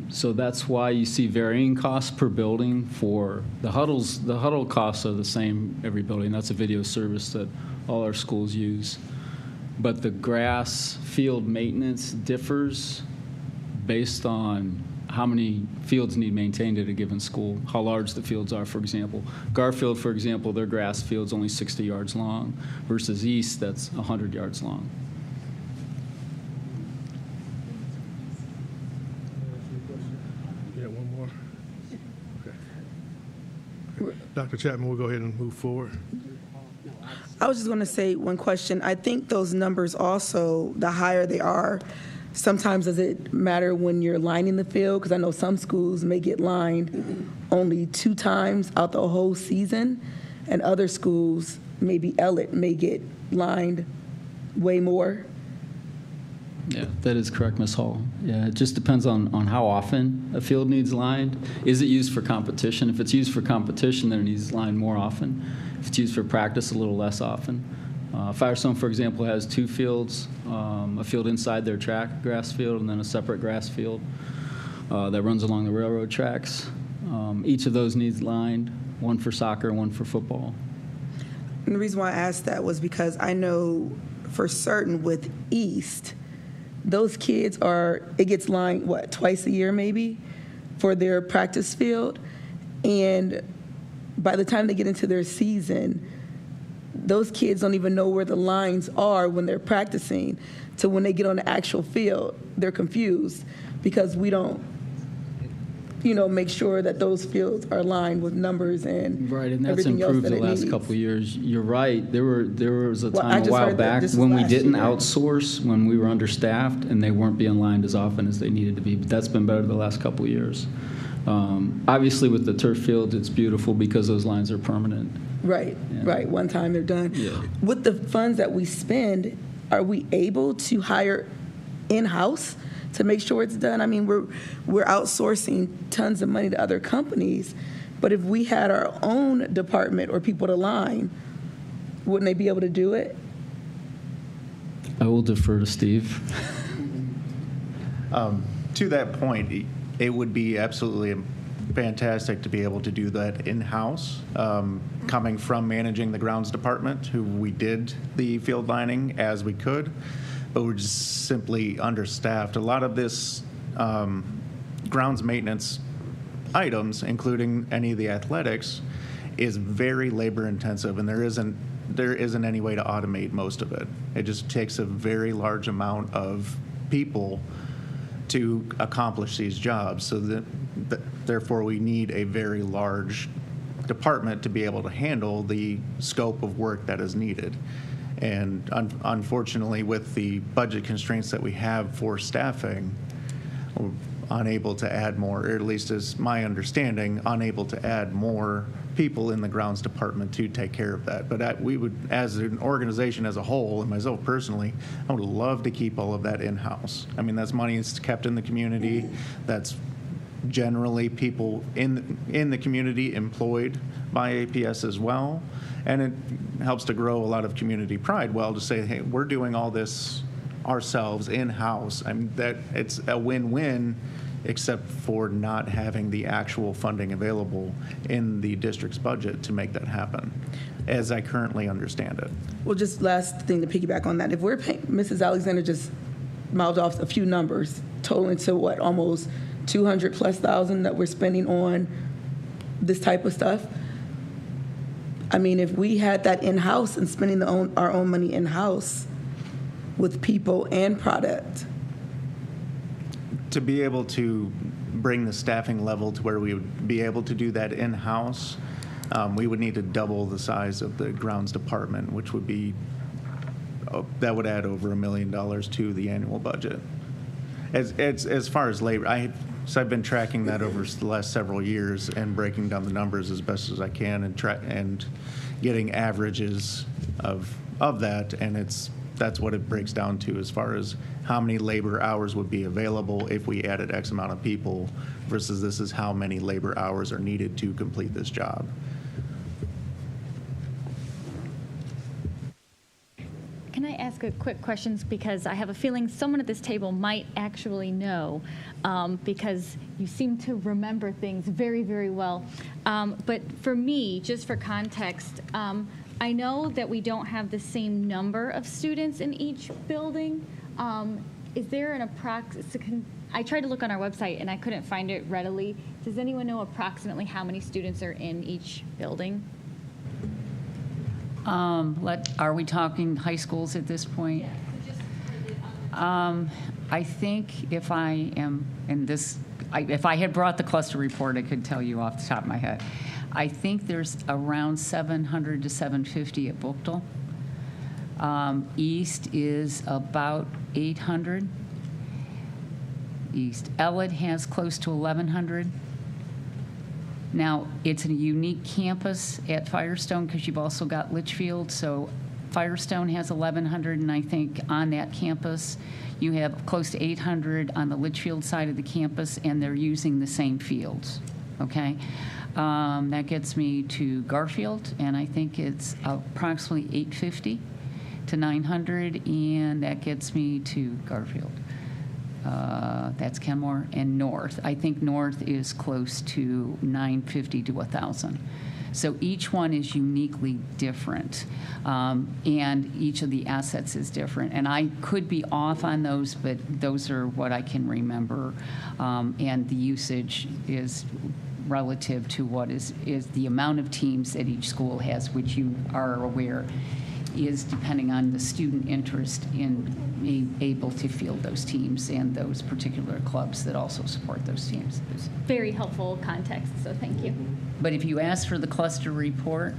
So that's why you see varying costs per building. For the huddles, the huddle costs are the same every building. That's a video service that all our schools use. But the grass field maintenance differs based on how many fields need maintained at a given school, how large the fields are, for example. Garfield, for example, their grass field's only 60 yards long versus East, that's 100 yards long. Yeah, one more. Okay. Dr. Chapman, we'll go ahead and move forward. I was just going to say one question. I think those numbers also, the higher they are, sometimes does it matter when you're lining the field? Because I know some schools may get lined only 2 times out the whole season, and other schools, maybe Ellet, may get lined way more. Yeah, that is correct, Ms. Hall. Yeah, it just depends on how often a field needs lined. Is it used for competition? If it's used for competition, then it needs lined more often. If it's used for practice, a little less often. Firestone, for example, has 2 fields, a field inside their track, grass field, and then a separate grass field that runs along the railroad tracks. Each of those needs lined, one for soccer and one for football. And the reason why I asked that was because I know for certain with East, those kids it gets lined, twice a year maybe for their practice field. And by the time they get into their season, those kids don't even know where the lines are when they're practicing. So when they get on the actual field, they're confused because we don't, make sure that those fields are lined with numbers and right, and that's everything improved else that the last needs. couple of years. You're right. There was a Well, time I a just while heard that back this was when we last didn't year. outsource, when we were understaffed, and they weren't being lined as often as they needed to be. But that's been better the last couple of years. Obviously, with the turf fields, it's beautiful because those lines are permanent. Right, Yeah. right. One time they're done. Yeah. With the funds that we spend, are we able to hire in-house to make sure it's done? I mean, we're outsourcing tons of money to other companies, but if we had our own department or people to line, wouldn't they be able to do it? I will defer to Steve. To that point, it would be absolutely fantastic to be able to do that in-house. Coming from managing the grounds department, who we did the field lining as we could, but we're just simply understaffed. A lot of this grounds maintenance items, including any of the athletics, is very labor intensive, and there isn't any way to automate most of it. It just takes a very large amount of people to accomplish these jobs. So therefore, we need a very large department to be able to handle the scope of work that is needed. And unfortunately, with the budget constraints that we have for staffing, we're unable to add more, or at least is my understanding, unable to add more people in the grounds department to take care of that. But we would, as an organization as a whole, and myself personally, I would love to keep all of that in-house. I mean, that's money that's kept in the community. That's generally people in the community employed by APS as well. And it helps to grow a lot of community pride. Well, to say, hey, we're doing all this ourselves in-house. I mean, that it's a win-win. except for not having the actual funding available in the district's budget to make that happen, as I currently understand it. Well, just last thing to piggyback on that, if we're paying, Mrs. Alexander just mouthed off a few numbers, totaling to what, almost 200,000+ that we're spending on this type of stuff. I mean, if we had that in-house and spending our own money in-house with people and product. To be able to bring the staffing level to where we would be able to do that in-house, we would need to double the size of the grounds department, which would be, that would add over $1 million to the annual budget. As far as labor, so I've been tracking that over the last several years and breaking down the numbers as best as I can and getting averages of that, and that's what it breaks down to as far as how many labor hours would be available if we added X amount of people versus this is how many labor hours are needed to complete this job. Can I ask a quick question, because I have a feeling someone at this table might actually know, because you seem to remember things very, very well. But for me, just for context, I know that we don't have the same number of students in each building. Is there an I tried to look on our website and I couldn't find it readily. Does anyone know approximately how many students are in each building? Are we talking high schools at this point? I think if I am in this, if I had brought the cluster report, I could tell you off the top of my head. I think there's around 700 to 750 at Buchtel. East is about 800. East. Ellet has close to 1,100. Now, it's a unique campus at Firestone because you've also got Litchfield. So Firestone has 1,100, and I think on that campus you have close to 800 on the Litchfield side of the campus, and they're using the same fields, okay? That gets me to Garfield, and I think it's approximately 850 to 900, and that gets me to Garfield. That's Kenmore and North. I think North is close to 950 to 1,000. So each one is uniquely different, and each of the assets is different. And I could be off on those, but those are what I can remember. And the usage is relative to what is the amount of teams that each school has, which you are aware is depending on the student interest in being able to field those teams and those particular clubs that also support those teams. Very helpful context, so thank you. But if you ask for the cluster report,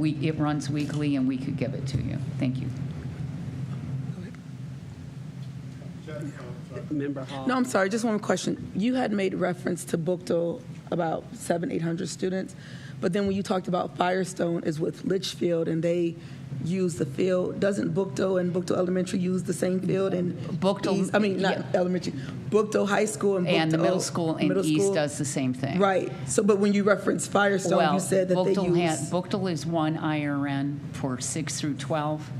it runs weekly and we could give it to you. Thank you. Member Hall. No, I'm sorry, just one question. You had made reference to Buchtel about 800 students, but then when you talked about Firestone is with Litchfield and they use the field, doesn't Buchtel and Buchtel Elementary use the same field? And Buchtel, elementary, Buchtel High School and Buchtel, and the middle school and East does the same thing. Right. So, but when you reference Firestone, you said that Buchtel is one IRN for 6 through 12,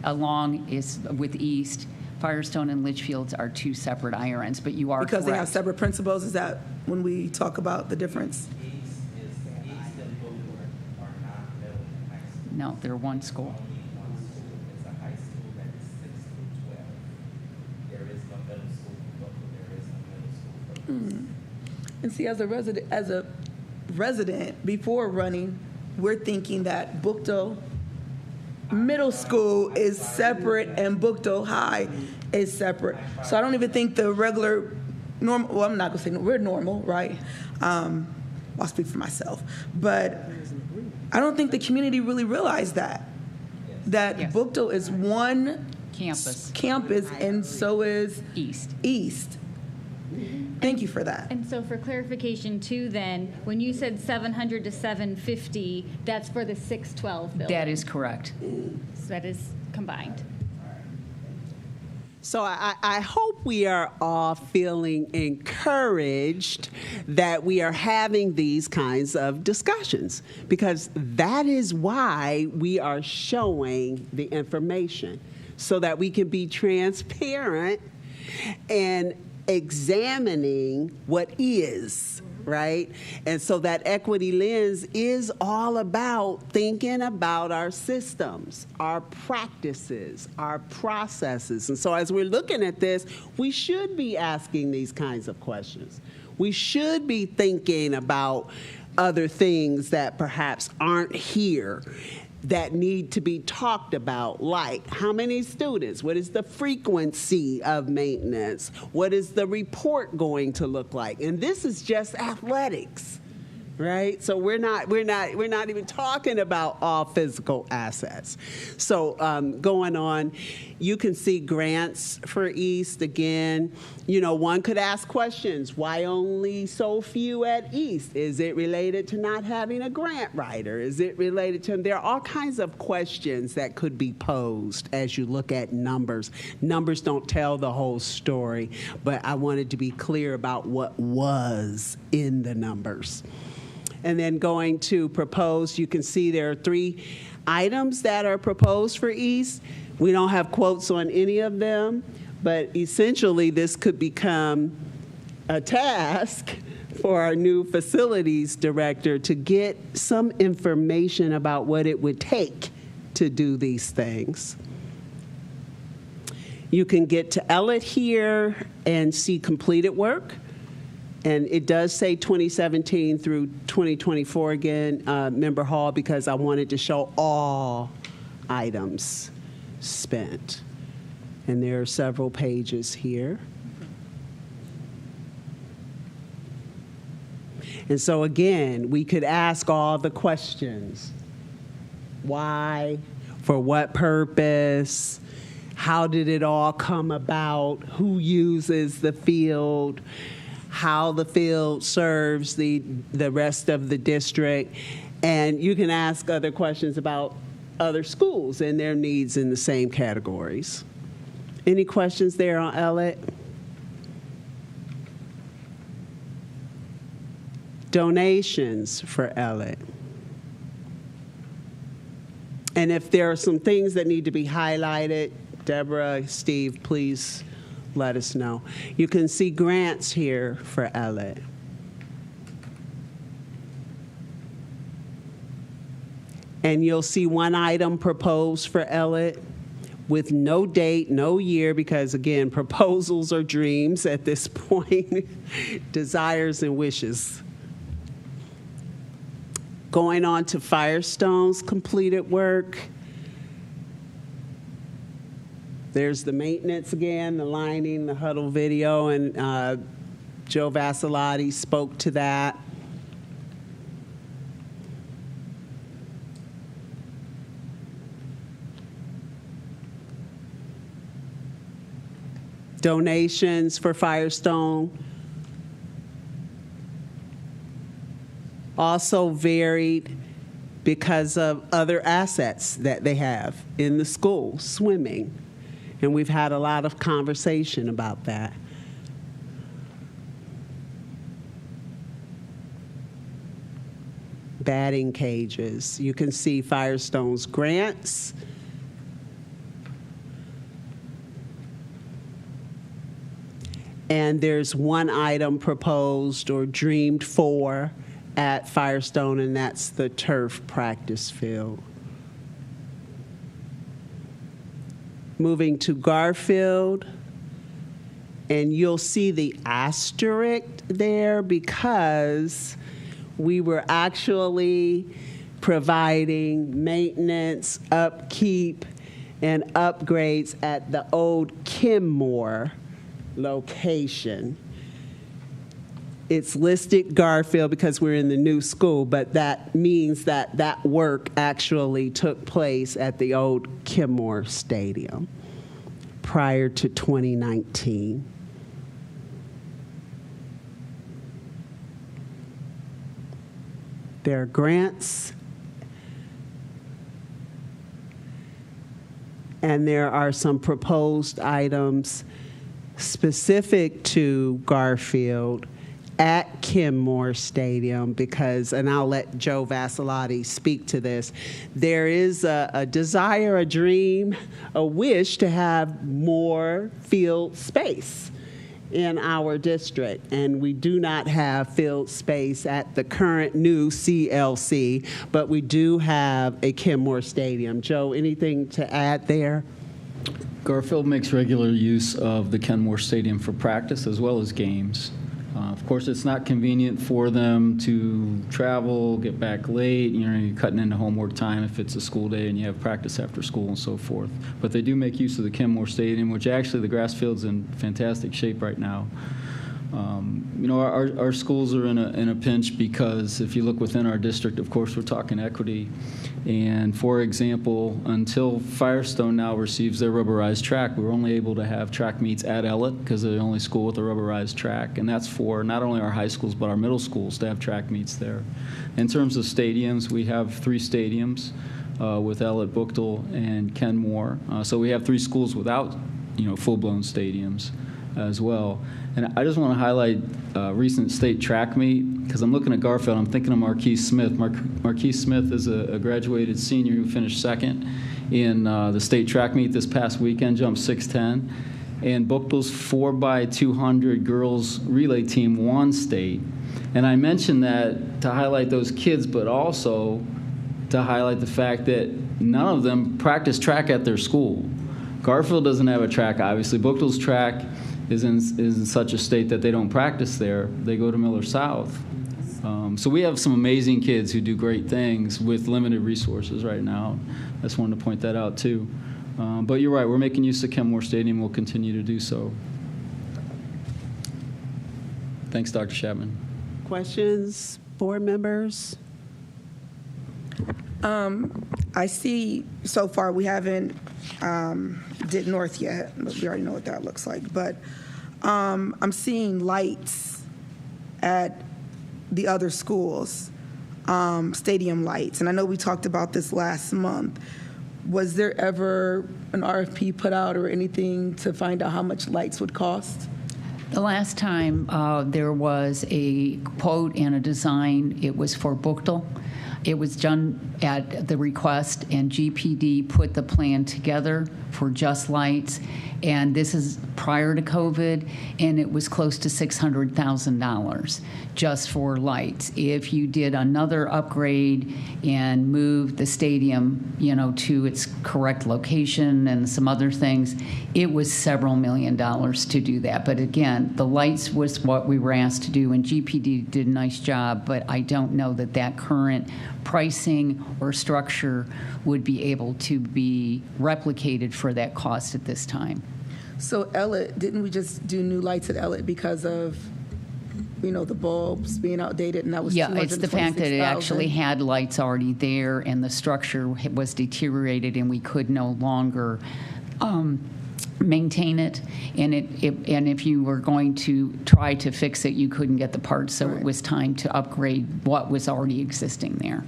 along is with East. Firestone and Litchfield are two separate IRNs, but you are because correct. They have separate principals. Is that when we talk about the difference? No, they're one school. It's a high school that is 6 through 12. There is no middle school for Buchtel. There is no middle school for And see, as a resident, before running, we're thinking that Buchtel Middle School is separate and Buchtel High is separate. So I don't even think the regular normal. Well, I'm not gonna say we're normal, right? I'll speak for myself, but I don't think the community really realized that Yes. Buchtel is one Campus, and so is East. Thank you for that. And so for clarification too then, when you said 700 to 750, that's for the 612 building? That is correct. So that is combined. So I hope we are all feeling encouraged that we are having these kinds of discussions, because that is why we are showing the information, so that we can be transparent and examining what is, right? And so that equity lens is all about thinking about our systems, our practices, our processes. And so as we're looking at this, we should be asking these kinds of questions. We should be thinking about other things that perhaps aren't here that need to be talked about, like how many students, what is the frequency of maintenance, what is the report going to look like? And this is just athletics, right? So we're not even talking about all physical assets. So going on, you can see grants for East again. You know, one could ask questions. Why only so few at East? Is it related to not having a grant writer? Is it related to, there are all kinds of questions that could be posed as you look at numbers. Numbers don't tell the whole story, but I wanted to be clear about what was in the numbers. And then going to proposed, you can see there are 3 items that are proposed for East. We don't have quotes on any of them, but essentially this could become a task for our new facilities director to get some information about what it would take to do these things. You can get to Elliott here and see completed work. And it does say 2017 through 2024 again, Member Hall, because I wanted to show all items spent. And there are several pages here. And so again, we could ask all the questions. Why? For what purpose? How did it all come about? Who uses the field? How the field serves the rest of the district. And you can ask other questions about other schools and their needs in the same categories. Any questions there on Elliott? Donations for Elliott. And if there are some things that need to be highlighted, Deborah, Steve, please let us know. You can see grants here for Elliott. And you'll see one item proposed for Elliott with no date, no year, because again, proposals are dreams at this point, desires and wishes. Going on to Firestone's completed work. There's the maintenance again, the lining, the huddle video, and Joe Vassilotti spoke to that. Donations for Firestone also varied because of other assets that they have in the school, swimming. And we've had a lot of conversation about that. Batting cages. You can see Firestone's grants. And there's one item proposed or dreamed for at Firestone, and that's the turf practice field. Moving to Garfield, and you'll see the asterisk there because we were actually providing maintenance, upkeep, and upgrades at the old Kenmore location. It's listed Garfield because we're in the new school, but that means that that work actually took place at the old Kenmore Stadium prior to 2019. There are grants, and there are some proposed items specific to Garfield at Kenmore Stadium because, and I'll let Joe Vassilotti speak to this, there is a desire, a dream, a wish to have more field space. in our district, and we do not have field space at the current new CLC, but we do have a Kenmore Stadium. Joe, anything to add there? Garfield makes regular use of the Kenmore Stadium for practice as well as games. Of course, it's not convenient for them to travel, get back late, you're cutting into homework time if it's a school day and you have practice after school and so forth. But they do make use of the Kenmore Stadium, which actually the grass field's in fantastic shape right now. Our schools are in a pinch because if you look within our district, of course, we're talking equity. And for example, until Firestone now receives their rubberized track, we were only able to have track meets at Ellett because they're the only school with a rubberized track. And that's for not only our high schools, but our middle schools to have track meets there. In terms of stadiums, we have 3 stadiums with Ellett, Bookdale, and Kenmore. So we have 3 schools without, full-blown stadiums as well. And I just want to highlight a recent state track meet because I'm looking at Garfield. I'm thinking of Marquise Smith. Marquise Smith is a graduated senior who finished second in the state track meet this past weekend, jumped 6'10". And Bookdale's 4x200 girls relay team won state. And I mentioned that to highlight those kids, but also to highlight the fact that none of them practice track at their school. Garfield doesn't have a track, obviously. Bookdale's track is in such a state that they don't practice there. They go to Miller South. So we have some amazing kids who do great things with limited resources right now. I just wanted to point that out too. But you're right, we're making use of Kenmore Stadium. We'll continue to do so. Thanks, Dr. Chapman. Questions, board members? I see so far we haven't did North yet, but we already know what that looks like. But I'm seeing lights at the other schools, stadium lights. And I know we talked about this last month. Was there ever an RFP put out or anything to find out how much lights would cost? The last time there was a quote and a design, it was for Bookdale. It was done at the request, and GPD put the plan together for just lights. And this is prior to COVID, and it was close to $600,000 just for lights. If you did another upgrade and moved the stadium, to its correct location and some other things, it was several $1 million to do that. But again, the lights was what we were asked to do, and GPD did a nice job, but I don't know that current pricing or structure would be able to be replicated for that cost at this time. So Ellett, didn't we just do new lights at Ellett because of, the bulbs being outdated, and that was Yeah, it's the fact that it actually $226,000? had lights already there, and the structure was deteriorated, and we could no longer maintain it. And and if you were going to try to fix it, you couldn't get the parts, so Right. it was time to upgrade what was already existing there.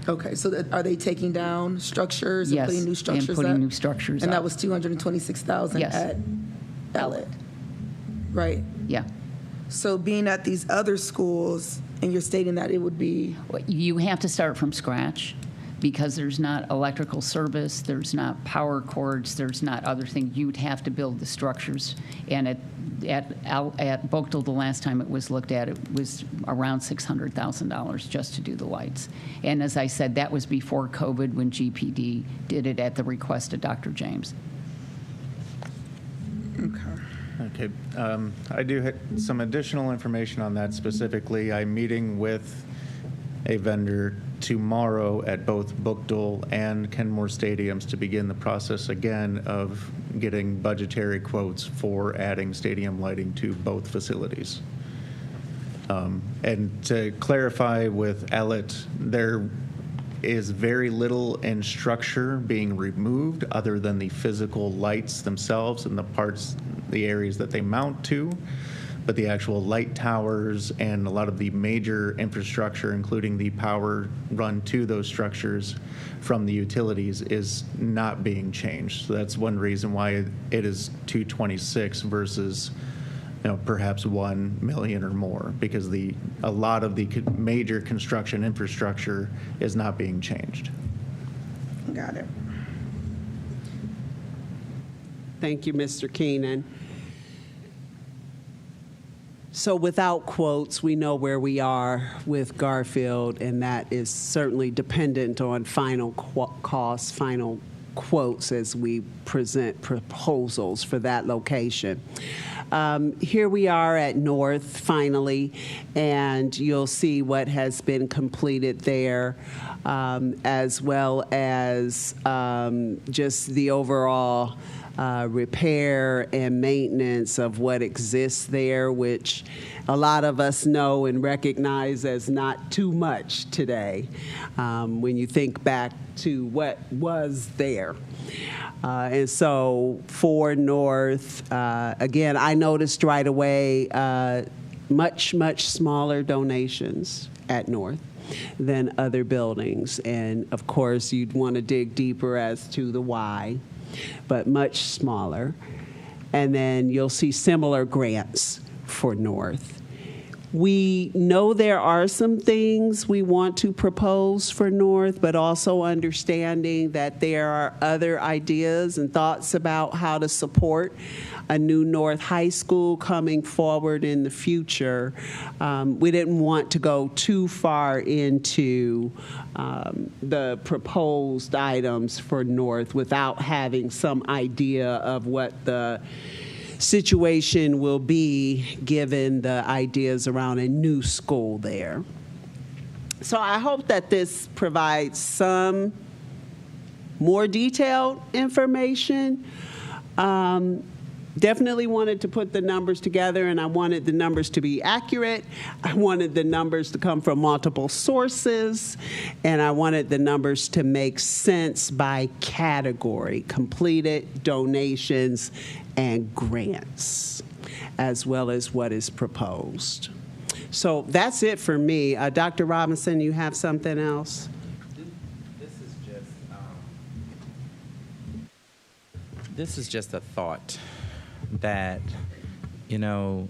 Okay, so are they taking down structures and Yes, putting new structures and putting up? new structures And up. that was $226,000 Yes. at Ellett, right? Yeah. So being at these other schools, and you're stating that it would be, You have to start from scratch because there's not electrical service, there's not power cords, there's not other things. You'd have to build the structures. And at Bookdale, the last time it was looked at, it was around $600,000 just to do the lights. And as I said, that was before COVID when GPD did it at the request of Dr. James. Okay. I do have some additional information on that specifically. I'm meeting with a vendor tomorrow at both Bookdale and Kenmore Stadiums to begin the process again of getting budgetary quotes for adding stadium lighting to both facilities. And to clarify with Ellett, there is very little in structure being removed other than the physical lights themselves and the areas that they mount to. But the actual light towers and a lot of the major infrastructure, including the power run to those structures from the utilities, is not being changed. So that's one reason why it is 226 versus, perhaps 1 million or more, because a lot of the major construction infrastructure is not being changed. got it. Thank you, Mr. Keenan. So without quotes, we know where we are with Garfield, and that is certainly dependent on final costs, final quotes as we present proposals for that location. Here we are at North finally, and you'll see what has been completed there, as well as just the overall repair and maintenance of what exists there, which a lot of us know and recognize as not too much today when you think back to what was there. And so for North, again, I noticed right away much, much smaller donations at North than other buildings. And of course, you'd want to dig deeper as to the why, but much smaller. And then you'll see similar grants for North. We know there are some things we want to propose for North, but also understanding that there are other ideas and thoughts about how to support a new North High School coming forward in the future. We didn't want to go too far into the proposed items for North without having some idea of what the situation will be given the ideas around a new school there. So I hope that this provides some more detailed information. Definitely wanted to put the numbers together, and I wanted the numbers to be accurate. I wanted the numbers to come from multiple sources, and I wanted the numbers to make sense by category: completed, donations, and grants, as well as what is proposed. So that's it for me. Dr. Robinson, you have something else? This is just a thought that, you know,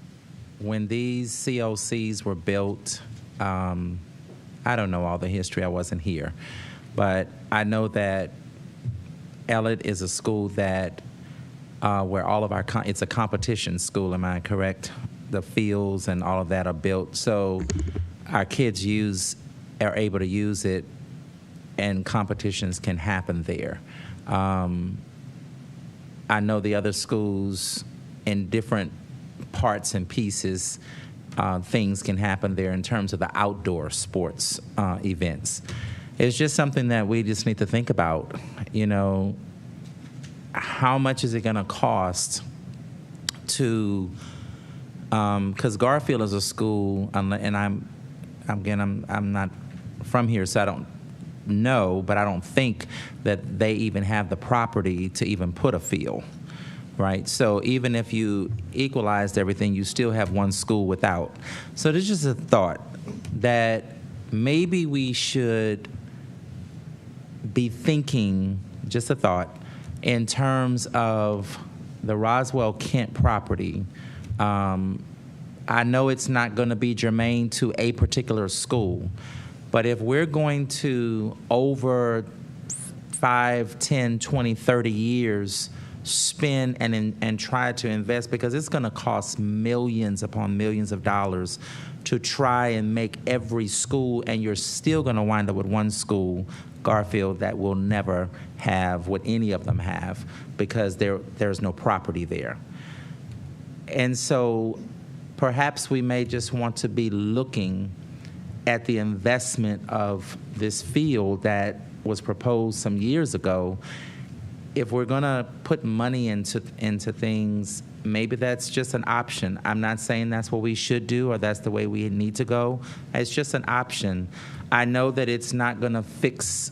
when these COCs were built, I don't know all the history, I wasn't here, but I know that Elliott is a school that where all of our, it's a competition school, am I correct? The fields and all of that are built, so our kids are able to use it, and competitions can happen there. I know the other schools in different parts and pieces, things can happen there in terms of the outdoor sports events. It's just something that we just need to think about. You know, how much is it going to cost to? Because Garfield is a school, and I'm not from here, so I don't know, but I don't think that they even have the property to even put a field, right? So even if you equalized everything, you still have one school without. So there's just a thought that maybe we should be thinking, just a thought, in terms of the Roswell-Kent property. I know it's not going to be germane to a particular school, but if we're going to, over 5, 10, 20, 30 years, spend and try to invest, because it's going to cost millions upon millions of dollars to try and make every school, and you're still going to wind up with one school, Garfield, that will never have what any of them have, because there's no property there. And so perhaps we may just want to be looking at the investment of this field that was proposed some years ago. If we're going to put money into things, maybe that's just an option. I'm not saying that's what we should do or that's the way we need to go. It's just an option. I know that it's not going to fix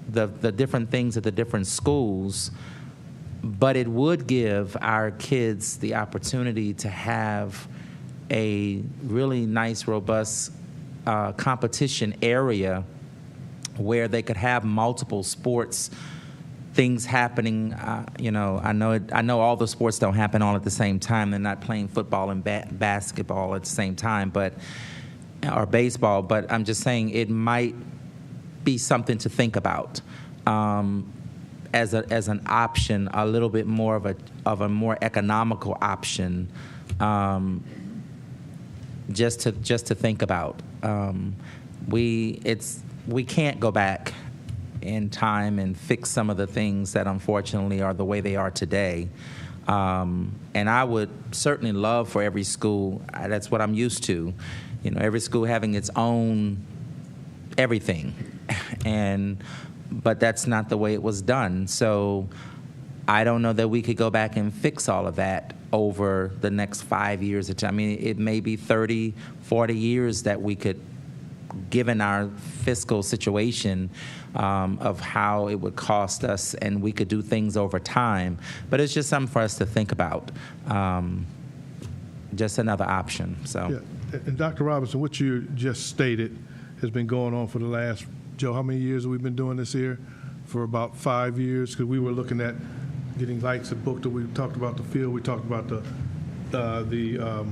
the different things at the different schools, but it would give our kids the opportunity to have a really nice, robust competition area where they could have multiple sports things happening. You know, I know all the sports don't happen all at the same time. They're not playing football and basketball at the same time, or baseball. But I'm just saying it might be something to think about as an option, a little bit more of a more economical option. just to think about. We can't go back in time and fix some of the things that unfortunately are the way they are today. And I would certainly love for every school, that's what I'm used to, every school having its own everything. But that's not the way it was done. So I don't know that we could go back and fix all of that over the next 5 years. I mean, it may be 30, 40 years that we could, given our fiscal situation of how it would cost us, and we could do things over time. But it's just something for us to think about, just another option. So. Yeah. And Dr. Robinson, what you just stated has been going on for the last, Joe, how many years have we been doing this here? For about 5 years, because we were looking at getting lights at Bookta. We talked about the field. We talked about the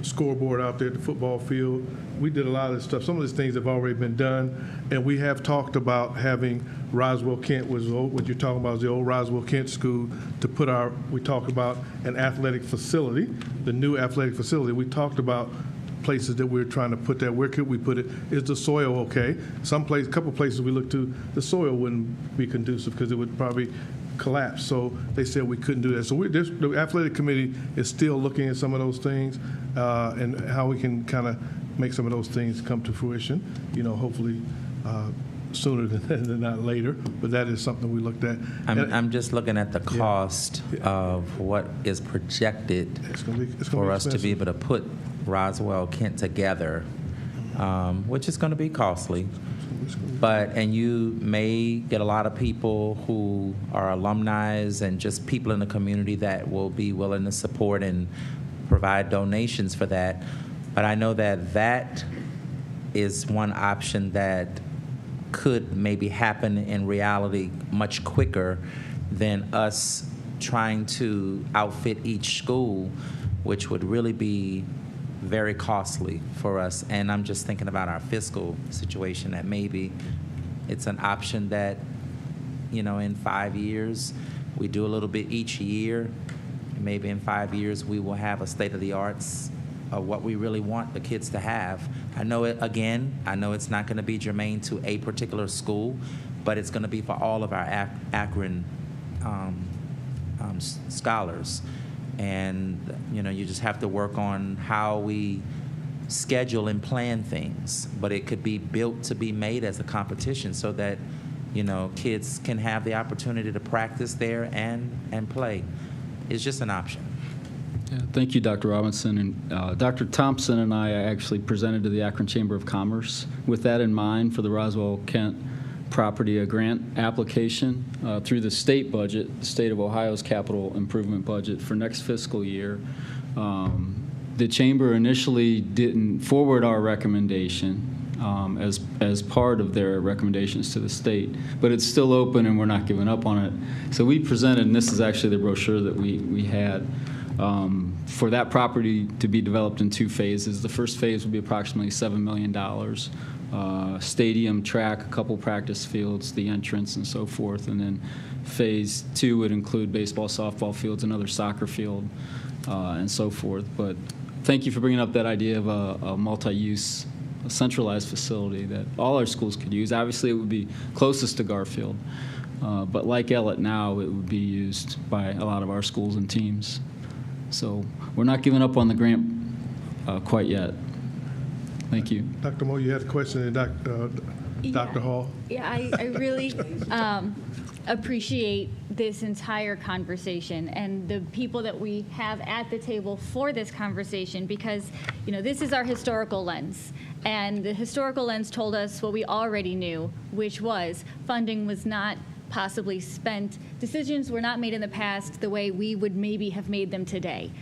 scoreboard out there at the football field. We did a lot of this stuff. Some of these things have already been done, and we have talked about having Roswell Kent, was what you're talking about is the old Roswell Kent School, to put we talked about an athletic facility, the new athletic facility. We talked about places that we're trying to put that. Where could we put it? Is the soil okay? A couple places we looked to, the soil wouldn't be conducive because it would probably collapse. So they said we couldn't do that. So the athletic committee is still looking at some of those things and how we can kind of make some of those things come to fruition, hopefully sooner than not later. But that is something we looked at. I'm just looking at the cost of what is projected for us to be able to put Roswell Kent together, which is going to be costly. And you may get a lot of people who are alumni and just people in the community that will be willing to support and provide donations for that. But I know that is one option that could maybe happen in reality much quicker than us trying to outfit each school, which would really be very costly for us. And I'm just thinking about our fiscal situation, that maybe it's an option that, in 5 years, we do a little bit each year. Maybe in 5 years, we will have a state of the arts of what we really want the kids to have. I know it's not going to be germane to a particular school, but it's going to be for all of our Akron scholars. And, you just have to work on how we schedule and plan things. But it could be built to be made as a competition so that, kids can have the opportunity to practice there and play. It's just an option. Yeah, thank you, Dr. Robinson. And Dr. Thompson and I actually presented to the Akron Chamber of Commerce with that in mind for the Roswell Kent property, a grant application through the state budget, the state of Ohio's capital improvement budget for next fiscal year. The chamber initially didn't forward our recommendation as part of their recommendations to the state, but it's still open and we're not giving up on it. So we presented, and this is actually the brochure that we had, for that property to be developed in 2 phases. The first phase would be approximately $7 million. Stadium, track, a couple practice fields, the entrance, and so forth. And then phase 2 would include baseball, softball fields, another soccer field, and so forth. But thank you for bringing up that idea of a multi-use, a centralized facility that all our schools could use. Obviously, it would be closest to Garfield. But like Ellett now, it would be used by a lot of our schools and teams. So we're not giving up on the grant quite yet. Thank you. Dr. Moore, you had a question, and Dr. Hall? Yeah, I really appreciate this entire conversation and the people that we have at the table for this conversation, because, this is our historical lens. And the historical lens told us what we already knew, which was funding was not possibly spent. Decisions were not made in the past the way we would maybe have made them today.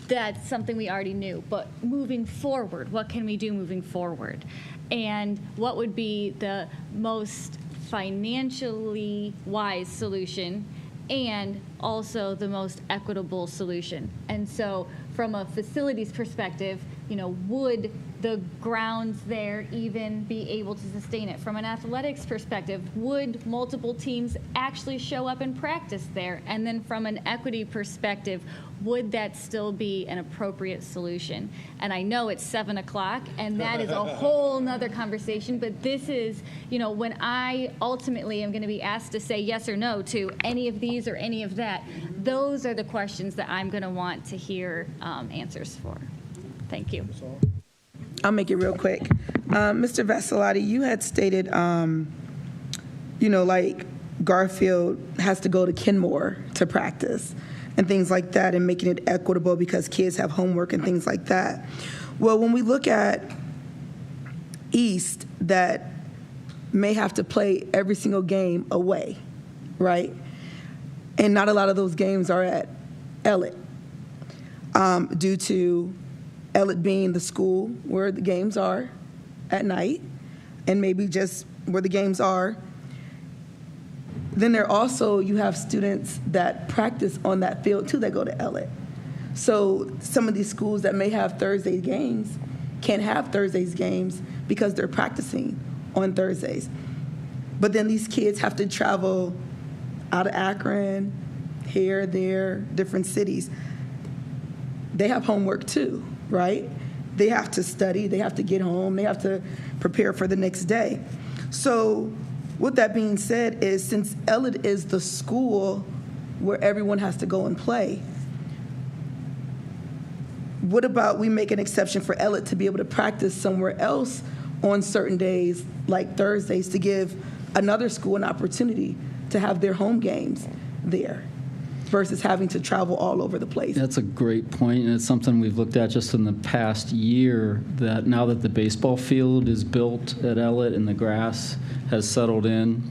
That's something we already knew. But moving forward, what can we do moving forward? And what would be the most financially wise solution and also the most equitable solution? And so from a facilities perspective, would the grounds there even be able to sustain it? From an athletics perspective, would multiple teams actually show up and practice there? And then from an equity perspective, would that still be an appropriate solution? And I know it's 7 o'clock, and that is a whole nother conversation, but this is, when I ultimately am going to be asked to say yes or no to any of these or any of that, those are the questions that I'm going to want to hear answers for. Thank you. I'll make it real quick. Mr. Vassalotti, you had stated, like Garfield has to go to Kenmore to practice and things like that, and making it equitable because kids have homework and things like that. Well, when we look at East that may have to play every single game away, right? And not a lot of those games are at Ellet due to Ellet being the school where the games are at night, and maybe just where the games are. Then you have students that practice on that field too that go to Ellet. So some of these schools that may have Thursday games can't have Thursdays games because they're practicing on Thursdays. But then these kids have to travel out of Akron, here, there, different cities. They have homework too, right? They have to study, they have to get home, they have to prepare for the next day. So with that being said, is since Ellet is the school where everyone has to go and play, what about we make an exception for Ellet to be able to practice somewhere else on certain days, like Thursdays, to give another school an opportunity to have their home games there versus having to travel all over the place? That's a great point, and it's something we've looked at just in the past year, that now that the baseball field is built at Ellet and the grass has settled in,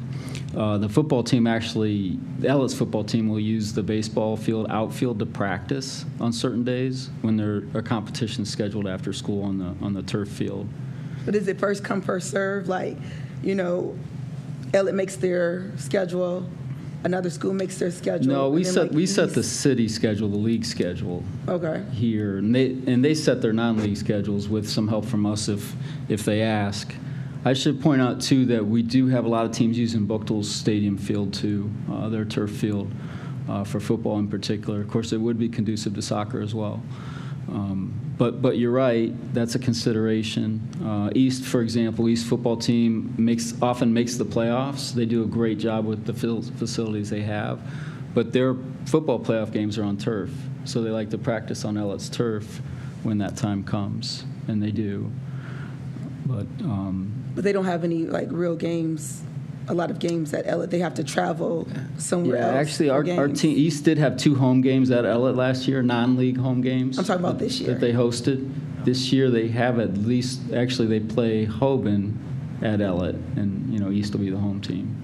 the football team the Ellet's football team will use the baseball field outfield to practice on certain days when there are competitions scheduled after school on the turf field. But is it first come, first serve? Like, Ellet makes their schedule, another school makes their schedule? No, we set the city schedule, the league schedule. Okay. Here, and they set their non-league schedules with some help from us if they ask. I should point out too that we do have a lot of teams using Buchtel's Stadium field too, their turf field for football in particular. Of course, it would be conducive to soccer as well. But you're right, that's a consideration. East, for example, East football team often makes the playoffs. They do a great job with the facilities they have, but their football playoff games are on turf, so they like to practice on Ellet's turf when that time comes, and they do. But they don't have any real games. A lot of games at Ellet, they have to travel somewhere else. Yeah, actually, our team, East did have 2 home games at Ellet last year, non-league home games. I'm talking about this year. That they hosted. This year they have at least, actually they play Hoban at Ellet, and East will be the home team.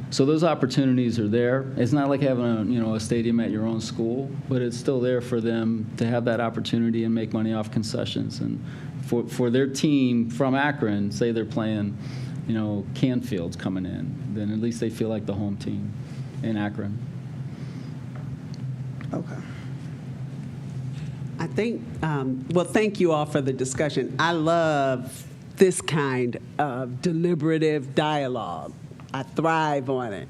So those opportunities are there. It's not like having a stadium at your own school, but it's still there for them to have that opportunity and make money off concessions. And for their team from Akron, say they're playing Canfield's coming in, then at least they feel like the home team in Akron. Okay. I think, thank you all for the discussion. I love this kind of deliberative dialogue. I thrive on it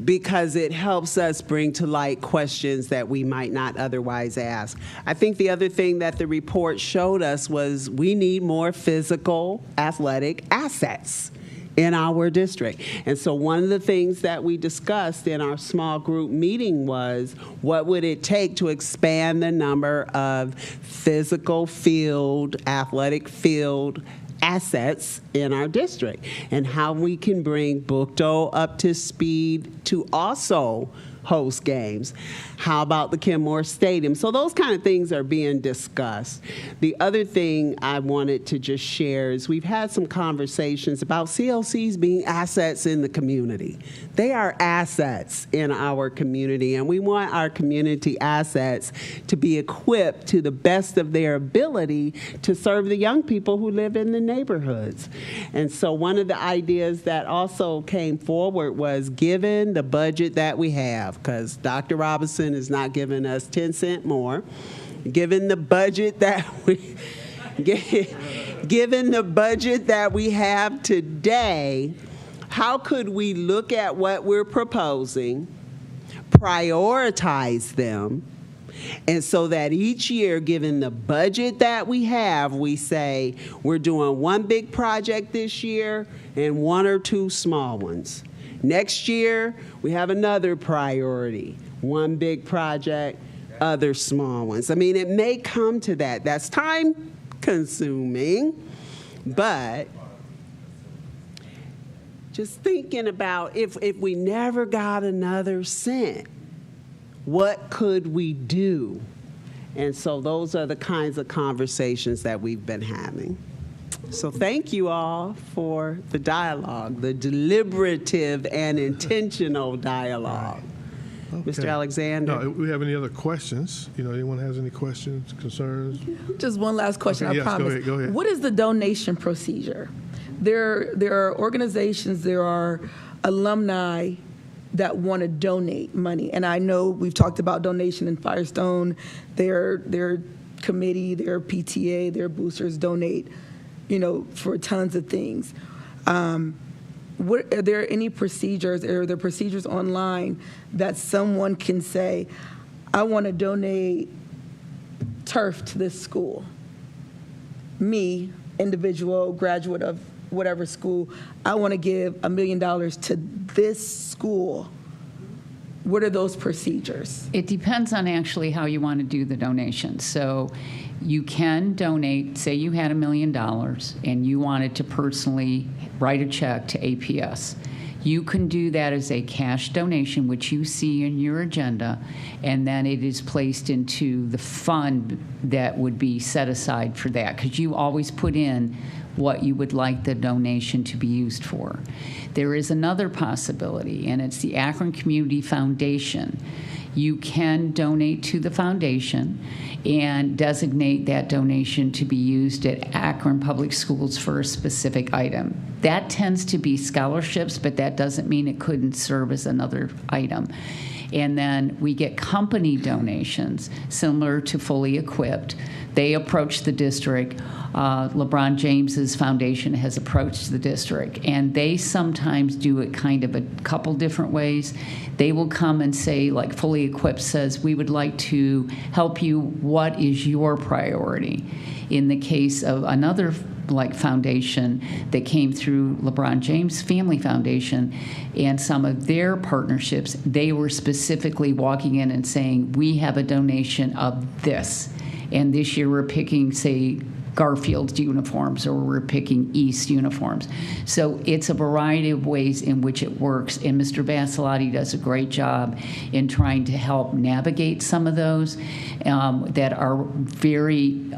because it helps us bring to light questions that we might not otherwise ask. I think the other thing that the report showed us was we need more physical athletic assets in our district. And so one of the things that we discussed in our small group meeting was what would it take to expand the number of physical field, athletic field assets in our district, and how we can bring Buchtel up to speed to also host games. How about the Kenmore Stadium? So those kind of things are being discussed. The other thing I wanted to just share is we've had some conversations about CLCs being assets in the community. They are assets in our community, and we want our community assets to be equipped to the best of their ability to serve the young people who live in the neighborhoods. And so one of the ideas that also came forward was, given the budget that we have, because Dr. Robinson is not giving us 10 cents more, given the budget that given the budget that we have today, how could we look at what we're proposing, prioritize them, and so that each year, given the budget that we have, we say we're doing one big project this year and one or two small ones. Next year, we have another priority, one big project, other small ones. I mean, it may come to that. That's time consuming, but just thinking about if we never got another cent, what could we do? And so those are the kinds of conversations that we've been having. So thank you all for the dialogue, the deliberative and intentional dialogue. Okay. Mr. Alexander? No, if we have any other questions? Anyone has any questions, concerns? Just one last question, Okay, I yes, promise. go ahead. What is the donation procedure? There are organizations, there are alumni that want to donate money. And I know we've talked about donation in Firestone. Their committee, their PTA, their boosters donate, for tons of things. Are there any procedures, are there procedures online that someone can say, I want to donate turf to this school? Me, individual, graduate of whatever school, I want to give $1 million to this school. What are those procedures? It depends on actually how you want to do the donation. So you can donate, say you had $1 million and you wanted to personally write a check to APS. You can do that as a cash donation, which you see in your agenda, and then it is placed into the fund that would be set aside for that, because you always put in what you would like the donation to be used for. There is another possibility, and it's the Akron Community Foundation. You can donate to the foundation and designate that donation to be used at Akron Public Schools for a specific item. That tends to be scholarships, but that doesn't mean it couldn't serve as another item. And then we get company donations similar to Fully Equipped. They approach the district. LeBron James's foundation has approached the district, and they sometimes do it kind of a couple different ways. They will come and say, like Fully Equipped says, we would like to help you. What is your priority? In the case of another foundation that came through LeBron James Family Foundation and some of their partnerships, they were specifically walking in and saying, we have a donation of this. And this year we're picking, say, Garfield uniforms, or we're picking East uniforms. So it's a variety of ways in which it works, and Mr. Basilotti does a great job in trying to help navigate some of those that are very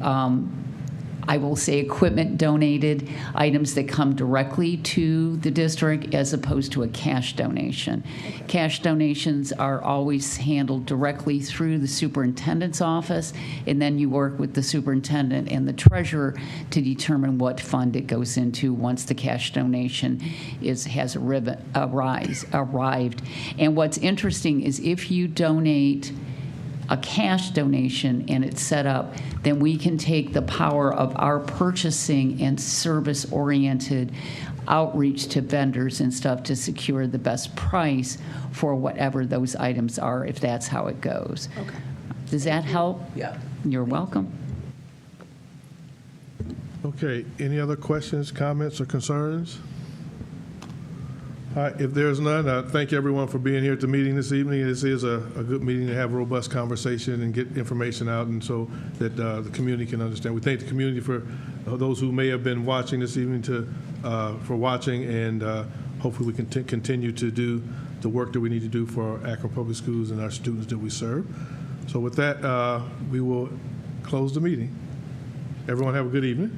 I will say equipment donated, items that come directly to the district as opposed to a cash donation. Okay. Cash donations are always handled directly through the superintendent's office, and then you work with the superintendent and the treasurer to determine what fund it goes into once the cash donation has arrived. And what's interesting is if you donate a cash donation and it's set up, then we can take the power of our purchasing and service-oriented outreach to vendors and stuff to secure the best price for whatever those items are, if that's how it goes. Okay. Does that help? Yeah. You're welcome. Okay, any other questions, comments, or concerns? All right, if there's none, thank everyone for being here at the meeting this evening. This is a good meeting to have a robust conversation and get information out, and so that the community can understand. We thank the community for those who may have been watching this evening for watching, and hopefully we can continue to do the work that we need to do for Akron Public Schools and our students that we serve. So with that, we will close the meeting. Everyone have a good evening.